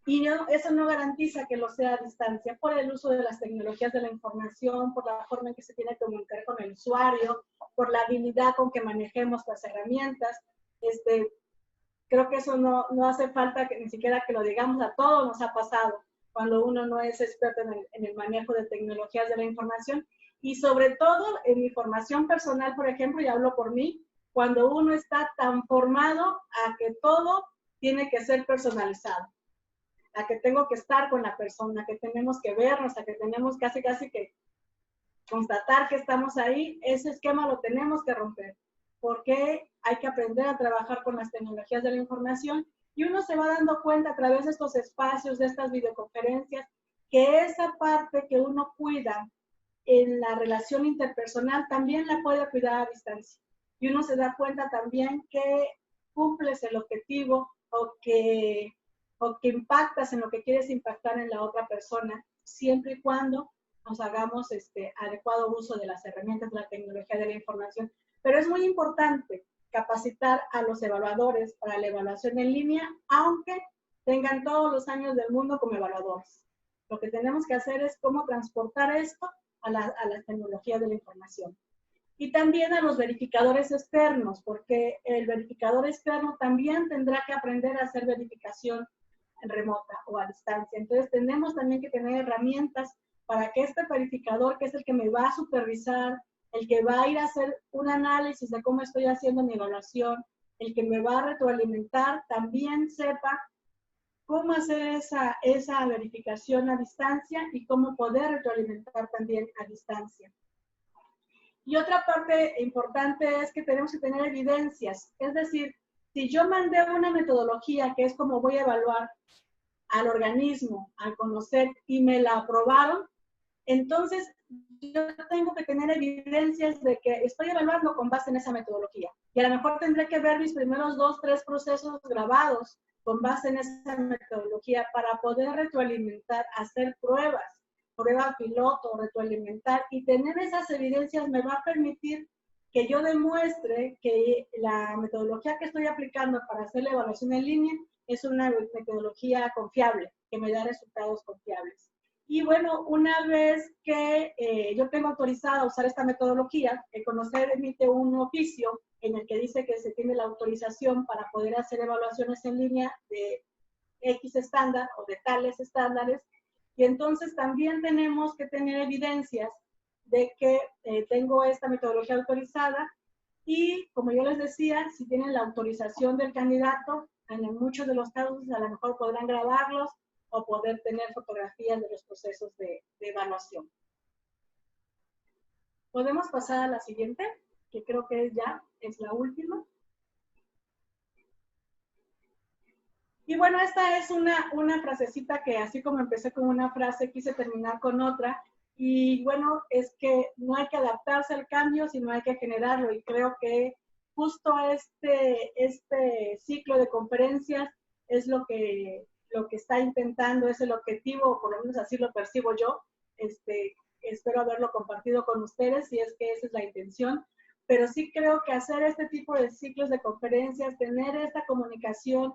y eso no garantiza que lo sea a distancia por el uso de las tecnologías de la información, por la forma en que se tiene que comunicar con el usuario, por la habilidad con que manejemos las herramientas. Creo que eso no hace falta que ni siquiera que lo digamos, a todos nos ha pasado cuando uno no es experto en el manejo de tecnologías de la información. Y sobre todo en mi formación personal, por ejemplo, y hablo por mí, cuando uno está tan formado a que todo tiene que ser personalizado, a que tengo que estar con la persona, a que tenemos que vernos, a que tenemos casi que constatar que estamos ahí, ese esquema lo tenemos que romper, porque hay que aprender a trabajar con las tecnologías de la información y uno se va dando cuenta a través de estos espacios, de estas videoconferencias, que esa parte que uno cuida en la relación interpersonal también la puede cuidar a distancia. Y uno se da cuenta también que cumples el objetivo o que impactas en lo que quieres impactar en la otra persona, siempre y cuando nos hagamos adecuado uso de las herramientas de la tecnología de la información. Pero es muy importante capacitar a los evaluadores para la evaluación en línea, aunque tengan todos los años del mundo como evaluadores. Lo que tenemos que hacer es cómo transportar esto a las tecnologías de la información. Y también a los verificadores externos, porque el verificador externo también tendrá que aprender a hacer verificación remota o a distancia. Entonces tenemos también que tener herramientas para que este verificador, que es el que me va a supervisar, el que va a ir a hacer un análisis de cómo estoy haciendo mi evaluación, el que me va a retroalimentar, también sepa cómo hacer esa verificación a distancia y cómo poder retroalimentar también a distancia. Y otra parte importante es que tenemos que tener evidencias. Es decir, si yo mandé una metodología, que es como voy a evaluar al organismo, al conocer, y me la aprobaron, entonces yo tengo que tener evidencias de que estoy evaluando con base en esa metodología. Y a lo mejor tendré que ver mis primeros 2, 3 procesos grabados con base en esa metodología para poder retroalimentar, hacer prueba piloto, retroalimentar, y tener esas evidencias me va a permitir que yo demuestre que la metodología que estoy aplicando para hacer la evaluación en línea es una metodología confiable, que me da resultados confiables. Y bueno, una vez que yo tengo autorizada a usar esta metodología, el conocer emite un oficio en el que dice que se tiene la autorización para poder hacer evaluaciones en línea de X estándar o de tales estándares. Y entonces también tenemos que tener evidencias de que tengo esta metodología autorizada Y como yo les decía, si tienen la autorización del candidato, en muchos de los casos a lo mejor podrán grabarlos o poder tener fotografías de los procesos de evaluación. Podemos pasar a la siguiente, que creo que ya es la última. Y bueno, esta es una frasecita que así como empecé con una frase, quise terminar con otra. Y bueno, es que no hay que adaptarse al cambio, sino hay que generarlo. Y creo que justo este ciclo de conferencias es lo que está intentando, es el objetivo, o por lo menos así lo percibo yo. Espero haberlo compartido con ustedes, si es que esa es la intención. Pero sí creo que hacer este tipo de ciclos de conferencias, tener esta comunicación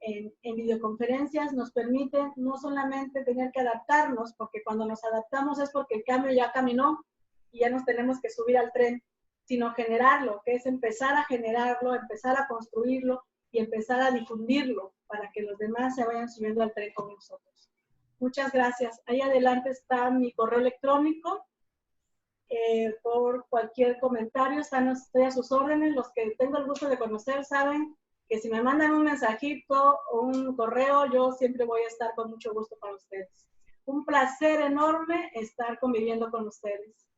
en videoconferencias nos permite no solamente tener que adaptarnos, porque cuando nos adaptamos es porque el cambio ya caminó y ya nos tenemos que subir al tren, sino generarlo, que es empezar a generarlo, empezar a construirlo y empezar a difundirlo para que los demás se vayan subiendo al tren con nosotros. Muchas gracias. Ahí adelante está mi correo electrónico. Por cualquier comentario, estoy a sus órdenes. Los que tengo el gusto de conocer saben que si me mandan un mensajito o un correo, yo siempre voy a estar con mucho gusto para ustedes. Un placer enorme estar conviviendo con ustedes.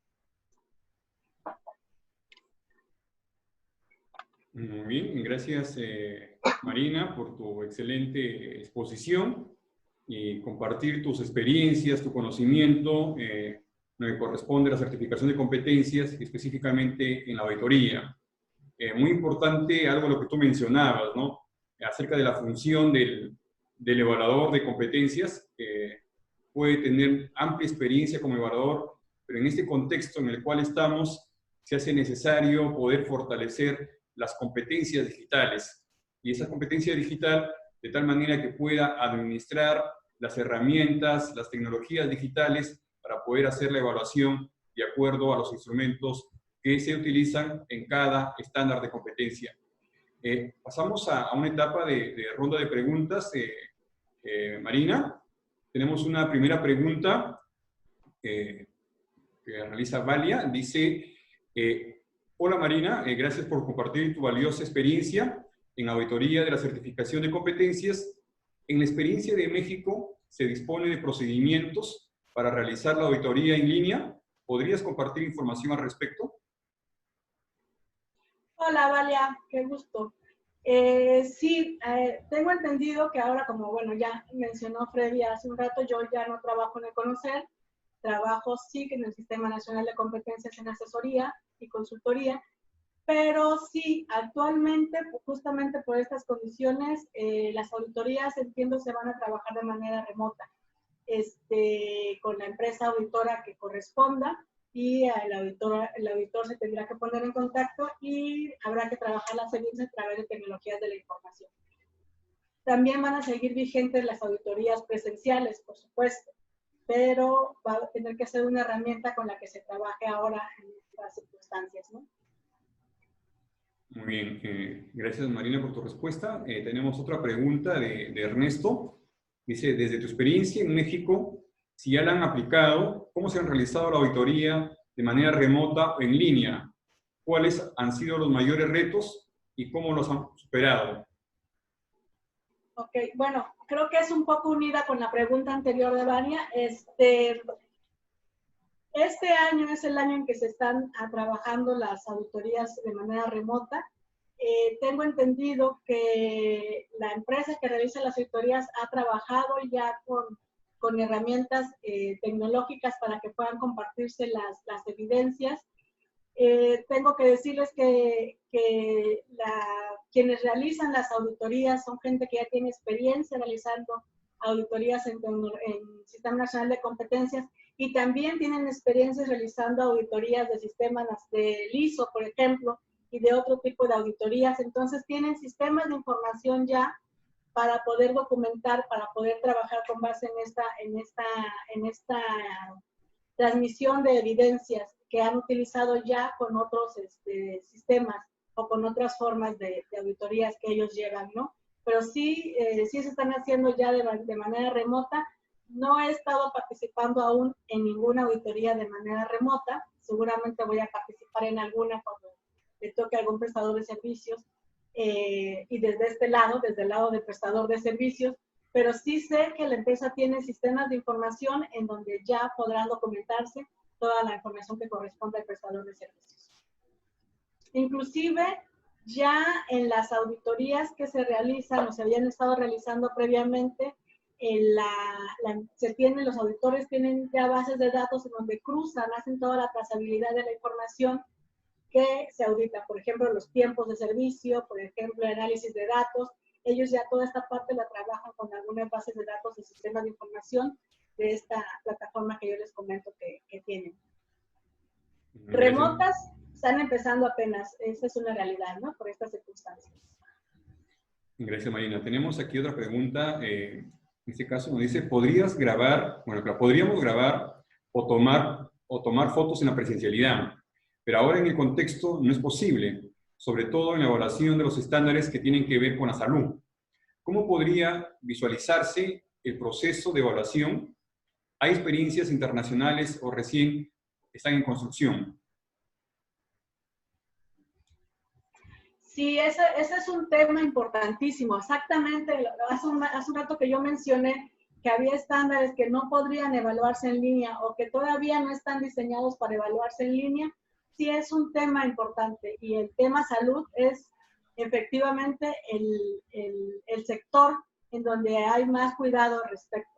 Muy bien, gracias Marina por tu excelente exposición y compartir tus experiencias, tu conocimiento, lo que corresponde a la certificación de competencias, específicamente en la auditoría. Muy importante algo de lo que tú mencionabas, ¿no? Acerca de la función del evaluador de competencias, puede tener amplia experiencia como evaluador, pero en este contexto en el cual estamos, se hace necesario poder fortalecer las competencias digitales, y esa competencia digital de tal manera que pueda administrar las herramientas, las tecnologías digitales para poder hacer la evaluación de acuerdo a los instrumentos que se utilizan en cada estándar de competencia. Pasamos a una etapa de ronda de preguntas. Marina, tenemos una primera pregunta que realiza Valia. Dice, hola Marina, gracias por compartir tu valiosa experiencia en auditoría de la certificación de competencias. En la experiencia de México, ¿se dispone de procedimientos para realizar la auditoría en línea? ¿Podrías compartir información al respecto? Hola, Valia, qué gusto. Sí, tengo entendido que ahora, como bueno, ya mencionó Freddy hace un rato, yo ya no trabajo en el Conocer, trabajo sí en el Sistema Nacional de Competencias en Asesoría y Consultoría, pero sí, actualmente, justamente por estas condiciones, las auditorías, entiendo, se van a trabajar de manera remota, con la empresa auditora que corresponda, y el auditor se tendrá que poner en contacto y habrá que trabajar las evidencias a través de tecnologías de la información. También van a seguir vigentes las auditorías presenciales, por supuesto, pero va a tener que ser una herramienta con la que se trabaje ahora en estas circunstancias, ¿no? Muy bien, gracias Marina por tu respuesta. Tenemos otra pregunta de Ernesto. Dice, desde tu experiencia en México, si ya la han aplicado, ¿cómo se han realizado la auditoría de manera remota o en línea? ¿Cuáles han sido los mayores retos y cómo los han superado? Ok, bueno, creo que es un poco unida con la pregunta anterior de Vania. Este año es el año en que se están trabajando las auditorías de manera remota. Tengo entendido que la empresa que realiza las auditorías ha trabajado ya con herramientas tecnológicas para que puedan compartirse las evidencias. Tengo que decirles que quienes realizan las auditorías son gente que ya tiene experiencia realizando auditorías en Sistema Nacional de Competencias y también tienen experiencias realizando auditorías de sistemas del ISO, por ejemplo, y de otro tipo de auditorías. Entonces tienen sistemas de información ya para poder documentar, para poder trabajar con base en esta transmisión de evidencias que han utilizado ya con otros sistemas o con otras formas de auditorías que ellos llevan, ¿no? Pero sí, sí se están haciendo ya de manera remota. No he estado participando aún en ninguna auditoría de manera remota. Seguramente voy a participar en alguna cuando le toque a algún prestador de servicios, y desde este lado, desde el lado del prestador de servicios, pero sí sé que la empresa tiene sistemas de información en donde ya podrán documentarse toda la información que corresponde al prestador de servicios. Inclusive, ya en las auditorías que se realizan o se habían estado realizando previamente, los auditores tienen ya bases de datos en donde cruzan, hacen toda la trazabilidad de la información que se audita. Por ejemplo, los tiempos de servicio, por ejemplo, el análisis de datos. Ellos ya toda esta parte la trabajan con algunas bases de datos de sistemas de información de esta plataforma que yo les comento que tienen. Remotas están empezando apenas, esa es una realidad, ¿no? Por estas circunstancias. Gracias, Marina. Tenemos aquí otra pregunta. En este caso nos dice, ¿podrías grabar, bueno, claro, podríamos grabar o tomar fotos en la presencialidad, pero ahora en el contexto no es posible, sobre todo en la evaluación de los estándares que tienen que ver con la salud? ¿Cómo podría visualizarse el proceso de evaluación? ¿Hay experiencias internacionales o recién están en construcción? Sí, ese es un tema importantísimo. Exactamente, hace un rato que yo mencioné que había estándares que no podrían evaluarse en línea o que todavía no están diseñados para evaluarse en línea. Sí es un tema importante, y el tema salud es efectivamente el sector en donde hay más cuidado al respecto.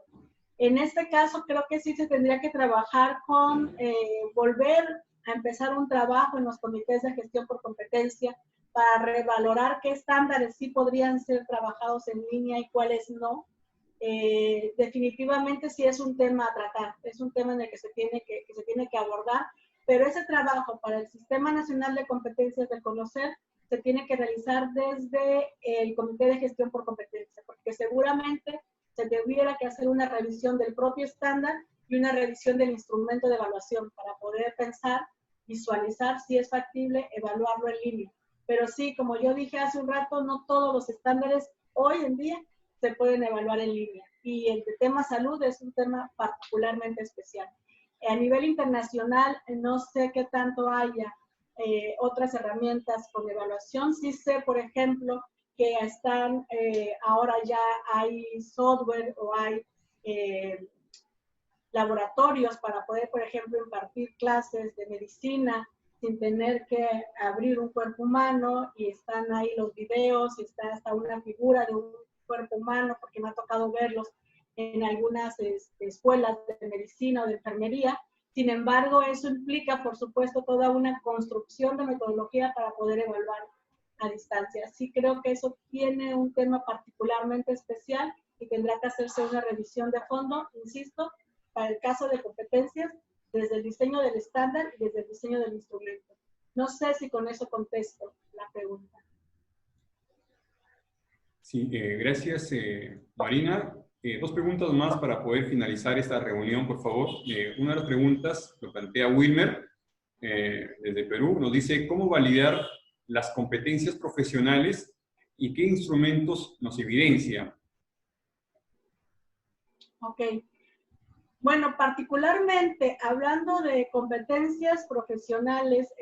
En este caso, creo que sí se tendría que trabajar con volver a empezar un trabajo en los comités de gestión por competencia para revalorar qué estándares sí podrían ser trabajados en línea y cuáles no. Definitivamente sí es un tema a tratar, es un tema en el que se tiene que abordar, pero ese trabajo para el Sistema Nacional de Competencias del Conocer se tiene que realizar desde el Comité de Gestión por Competencia, porque seguramente se tuviera que hacer una revisión del propio estándar y una revisión del instrumento de evaluación para poder pensar, visualizar si es factible evaluarlo en línea. Pero sí, como yo dije hace un rato, no todos los estándares hoy en día se pueden evaluar en línea. Y el tema salud es un tema particularmente especial. A nivel internacional, no sé qué tanto haya otras herramientas con evaluación. Sí sé, por ejemplo, que están, ahora ya hay software o hay laboratorios para poder, por ejemplo, impartir clases de medicina sin tener que abrir un cuerpo humano, y están ahí los videos, y está hasta una figura de un cuerpo humano, porque me ha tocado verlos en algunas escuelas de medicina o de enfermería. Sin embargo, eso implica, por supuesto, toda una construcción de metodología para poder evaluar a distancia. Sí creo que eso tiene un tema particularmente especial y tendrá que hacerse una revisión de fondo, insisto, para el caso de competencias, desde el diseño del estándar y desde el diseño del instrumento. No sé si con eso contesto la pregunta. Sí, gracias, Marina. Dos preguntas más para poder finalizar esta reunión, por favor. Una de las preguntas lo plantea Wilmer, desde Perú. Nos dice, ¿cómo validar las competencias profesionales y qué instrumentos nos evidencia? Ok. Bueno, particularmente hablando de competencias profesionales,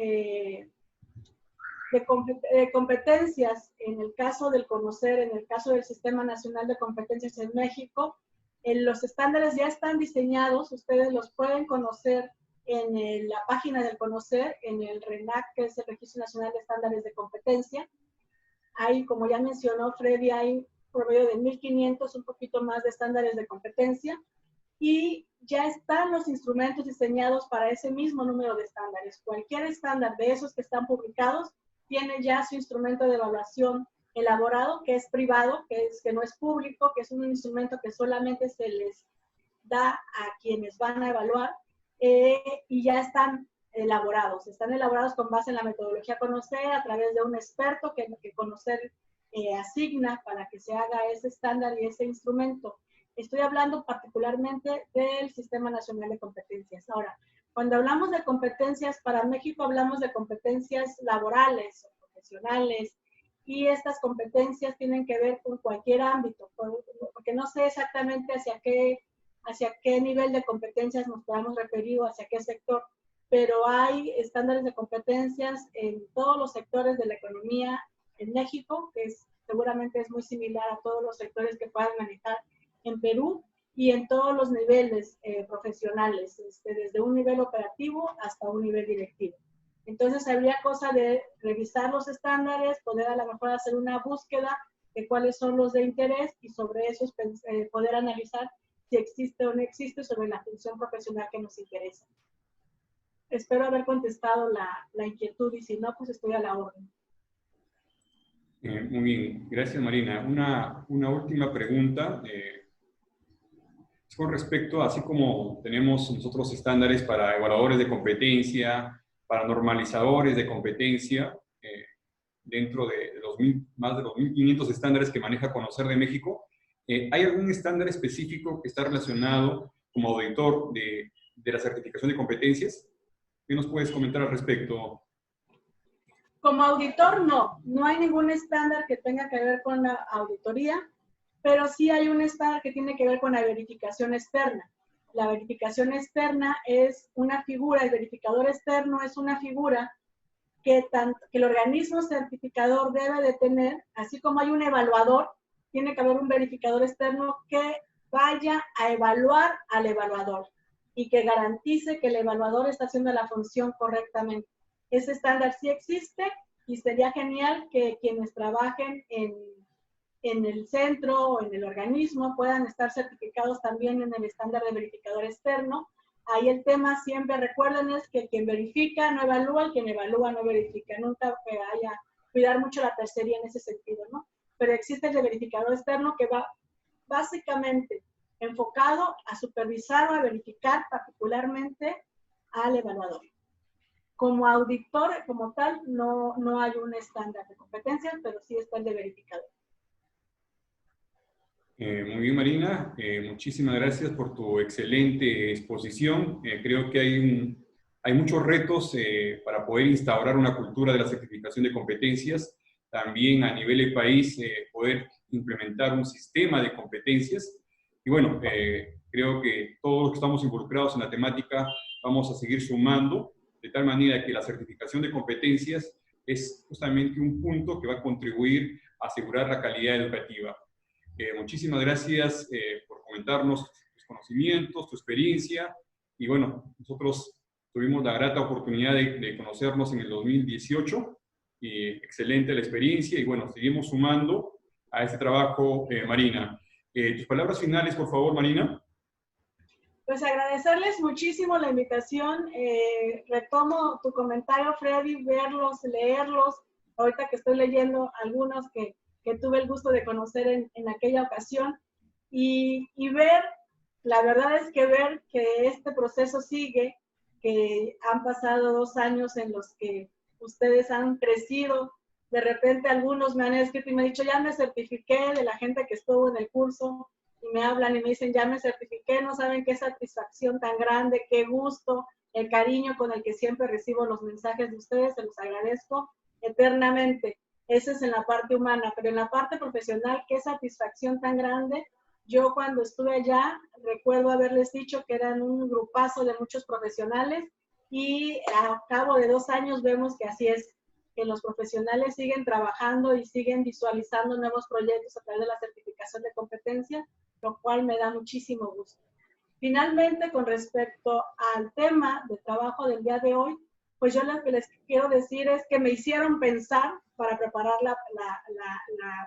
competencias, en el caso del Conocer, en el caso del Sistema Nacional de Competencias en México, los estándares ya están diseñados, ustedes los pueden conocer en la página del Conocer, en el RENAC, que es el Registro Nacional de Estándares de Competencia. Hay, como ya mencionó Freddy, hay promedio de 1,500, un poquito más de estándares de competencia, y ya están los instrumentos diseñados para ese mismo número de estándares. Cualquier estándar de esos que están publicados tiene ya su instrumento de evaluación elaborado, que es privado, que no es público, que es un instrumento que solamente se les da a quienes van a evaluar, y ya están elaborados con base en la metodología Conocer, a través de un experto que Conocer asigna para que se haga ese estándar y ese instrumento. Estoy hablando particularmente del Sistema Nacional de Competencias. Ahora, cuando hablamos de competencias para México, hablamos de competencias laborales o profesionales, y estas competencias tienen que ver con cualquier ámbito, porque no sé exactamente hacia qué nivel de competencias nos podamos referir o hacia qué sector, pero hay estándares de competencias en todos los sectores de la economía en México, que seguramente es muy similar a todos los sectores que puedan manejar en Perú, y en todos los niveles profesionales, desde un nivel operativo hasta un nivel directivo. Entonces, habría cosa de revisar los estándares, poder a lo mejor hacer una búsqueda de cuáles son los de interés y sobre esos poder analizar si existe o no existe sobre la función profesional que nos interesa. Espero haber contestado la inquietud y si no, pues estoy a la orden. Muy bien, gracias Marina. Una última pregunta. Con respecto, así como tenemos nosotros estándares para evaluadores de competencia, para normalizadores de competencia, dentro de más de los 1.500 estándares que maneja Conocer de México, ¿hay algún estándar específico que está relacionado como auditor de la certificación de competencias? ¿Qué nos puedes comentar al respecto? Como auditor, no hay ningún estándar que tenga que ver con la auditoría, pero sí hay un estándar que tiene que ver con la verificación externa. La verificación externa es una figura, el verificador externo es una figura que el organismo certificador debe de tener, así como hay un evaluador, tiene que haber un verificador externo que vaya a evaluar al evaluador y que garantice que el evaluador está haciendo la función correctamente. Ese estándar sí existe y sería genial que quienes trabajen en el centro o en el organismo puedan estar certificados también en el estándar de verificador externo. Ahí el tema siempre, recuerden, es que quien verifica no evalúa y quien evalúa no verifica. Nunca haya cuidar mucho la tercería en ese sentido, ¿no? Pero existe el de verificador externo que va básicamente enfocado a supervisar o a verificar particularmente al evaluador. Como auditor, como tal, no hay un estándar de competencias, pero sí está el de verificador. Muy bien, Marina. Muchísimas gracias por tu excelente exposición. Creo que hay muchos retos para poder instaurar una cultura de la certificación de competencias. También a nivel del país, poder implementar un sistema de competencias. Y bueno, creo que todos los que estamos involucrados en la temática vamos a seguir sumando, de tal manera que la certificación de competencias es justamente un punto que va a contribuir a asegurar la calidad educativa. Muchísimas gracias por comentarnos tus conocimientos, tu experiencia. Y bueno, nosotros tuvimos la grata oportunidad de conocernos en el 2018. Excelente la experiencia y bueno, seguimos sumando a este trabajo, Marina. Tus palabras finales, por favor, Marina. Pues agradecerles muchísimo la invitación. Retomo tu comentario, Freddy, verlos, leerlos. Ahorita que estoy leyendo algunos que tuve el gusto de conocer en aquella ocasión y ver, la verdad es que ver que este proceso sigue, que han pasado 2 años en los que ustedes han crecido. De repente algunos me han escrito y me han dicho, ya me certifiqué, de la gente que estuvo en el curso, y me hablan y me dicen, ya me certifiqué, no saben qué satisfacción tan grande, qué gusto, el cariño con el que siempre recibo los mensajes de ustedes, se los agradezco eternamente. Eso es en la parte humana, pero en la parte profesional, qué satisfacción tan grande. Yo cuando estuve allá, recuerdo haberles dicho que eran un grupazo de muchos profesionales y a cabo de 2 años vemos que así es, que los profesionales siguen trabajando y siguen visualizando nuevos proyectos a través de la certificación de competencia, lo cual me da muchísimo gusto. Finalmente, con respecto al tema de trabajo del día de hoy, pues yo lo que les quiero decir es que me hicieron pensar, para preparar la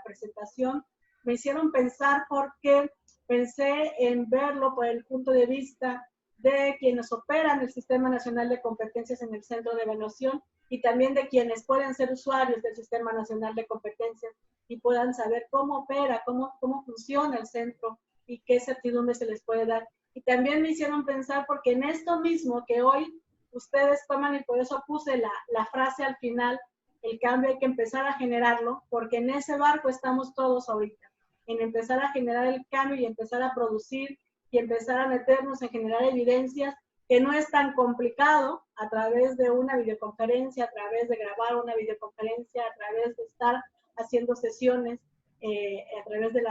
presentación, me hicieron pensar porque pensé en verlo por el punto de vista de quienes operan el Sistema Nacional de Competencias en el Centro de Evaluación y también de quienes pueden ser usuarios del Sistema Nacional de Competencias y puedan saber cómo opera, cómo funciona el centro y qué certidumbre se les puede dar. Y también me hicieron pensar porque en esto mismo que hoy ustedes toman, y por eso puse la frase al final, el cambio hay que empezar a generarlo, porque en ese barco estamos todos ahorita, en empezar a generar el cambio y empezar a producir y empezar a meternos en generar evidencias, que no es tan complicado a través de una videoconferencia, a través de grabar una videoconferencia, a través de estar haciendo sesiones, a través de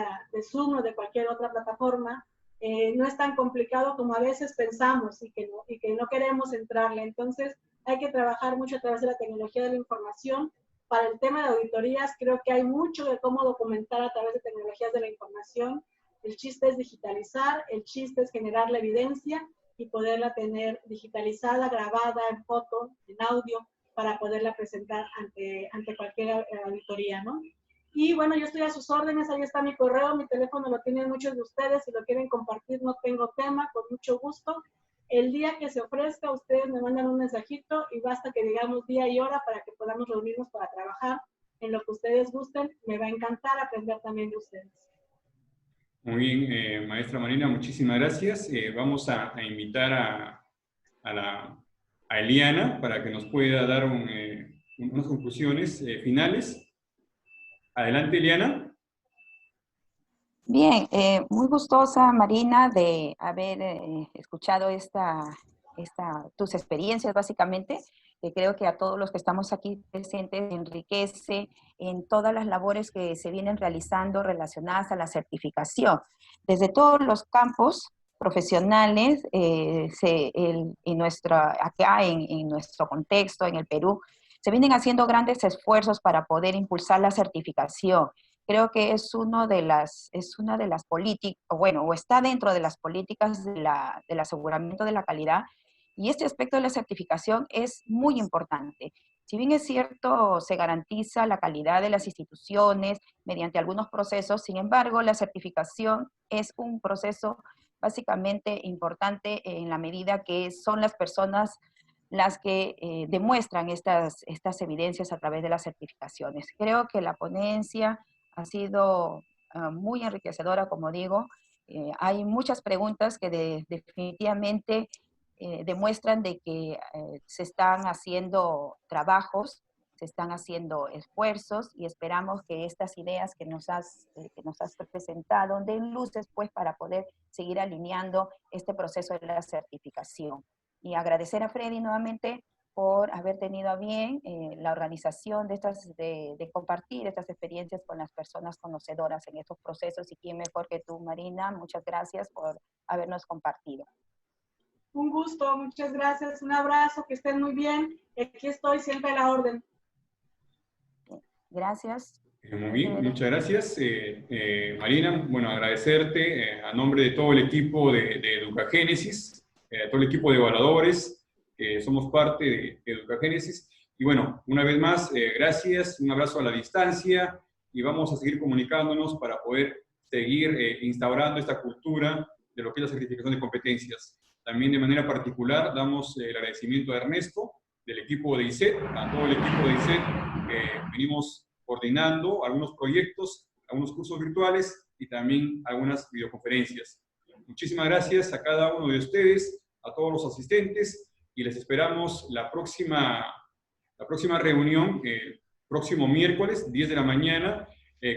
Zoom o de cualquier otra plataforma, no es tan complicado como a veces pensamos y que no queremos entrarle. Entonces, hay que trabajar mucho a través de la tecnología de la información. Para el tema de auditorías, creo que hay mucho de cómo documentar a través de tecnologías de la información. El chiste es digitalizar, el chiste es generar la evidencia y poderla tener digitalizada, grabada, en foto, en audio, para poderla presentar ante cualquier auditoría, ¿no? Y bueno, yo estoy a sus órdenes, ahí está mi correo, mi teléfono lo tienen muchos de ustedes, si lo quieren compartir no tengo tema, con mucho gusto. El día que se ofrezca, ustedes me mandan un mensajito y basta que digamos día y hora para que podamos reunirnos para trabajar en lo que ustedes gusten. Me va a encantar aprender también de ustedes. Muy bien, maestra Marina, muchísimas gracias. Vamos a invitar a Eliana para que nos pueda dar unas conclusiones finales. Adelante, Eliana. Bien, muy gustosa, Marina, de haber escuchado tus experiencias, básicamente, que creo que a todos los que estamos aquí presentes enriquece en todas las labores que se vienen realizando relacionadas a la certificación. Desde todos los campos profesionales, acá en nuestro contexto, en el Perú, se vienen haciendo grandes esfuerzos para poder impulsar la certificación. Creo que es una de las políticas, o está dentro de las políticas del aseguramiento de la calidad, y este aspecto de la certificación es muy importante. Si bien es cierto, se garantiza la calidad de las instituciones mediante algunos procesos, sin embargo, la certificación es un proceso básicamente importante en la medida que son las personas las que demuestran estas evidencias a través de las certificaciones. Creo que la ponencia ha sido muy enriquecedora, como digo. Hay muchas preguntas que definitivamente demuestran de que se están haciendo trabajos, se están haciendo esfuerzos y esperamos que estas ideas que nos has presentado den luces pues para poder seguir alineando este proceso de la certificación. Y agradecer a Freddy nuevamente por haber tenido a bien la organización de compartir estas experiencias con las personas conocedoras en estos procesos, y quién mejor que tú, Marina. Muchas gracias por habernos compartido. Un gusto, muchas gracias, un abrazo, que estén muy bien. Aquí estoy siempre a la orden. Gracias. Muy bien, muchas gracias, Marina. Bueno, agradecerte a nombre de todo el equipo de Educagénesis, todo el equipo de evaluadores, somos parte de Educagénesis. Y bueno, una vez más, gracias, un abrazo a la distancia y vamos a seguir comunicándonos para poder seguir instaurando esta cultura de lo que es la certificación de competencias. También de manera particular damos el agradecimiento a Ernesto, del equipo de ICET, a todo el equipo de ICET que venimos coordinando algunos proyectos, algunos cursos virtuales y también algunas videoconferencias. Muchísimas gracias a cada uno de ustedes, a todos los asistentes, y les esperamos la próxima reunión, próximo miércoles, 10 de la mañana,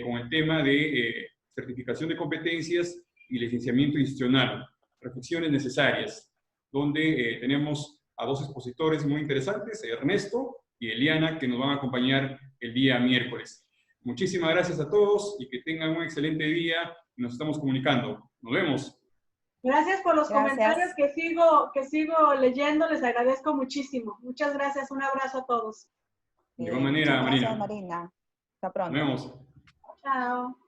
con el tema de certificación de competencias y licenciamiento institucional, reflexiones necesarias, donde tenemos a dos expositores muy interesantes, Ernesto y Eliana, que nos van a acompañar el día miércoles. Muchísimas gracias a todos y que tengan un excelente día. Nos estamos comunicando. Nos vemos. Gracias por los comentarios que sigo leyendo. Les agradezco muchísimo. Muchas gracias. Un abrazo a todos. De igual manera, Marina. Hasta pronto. Nos vemos. Chao.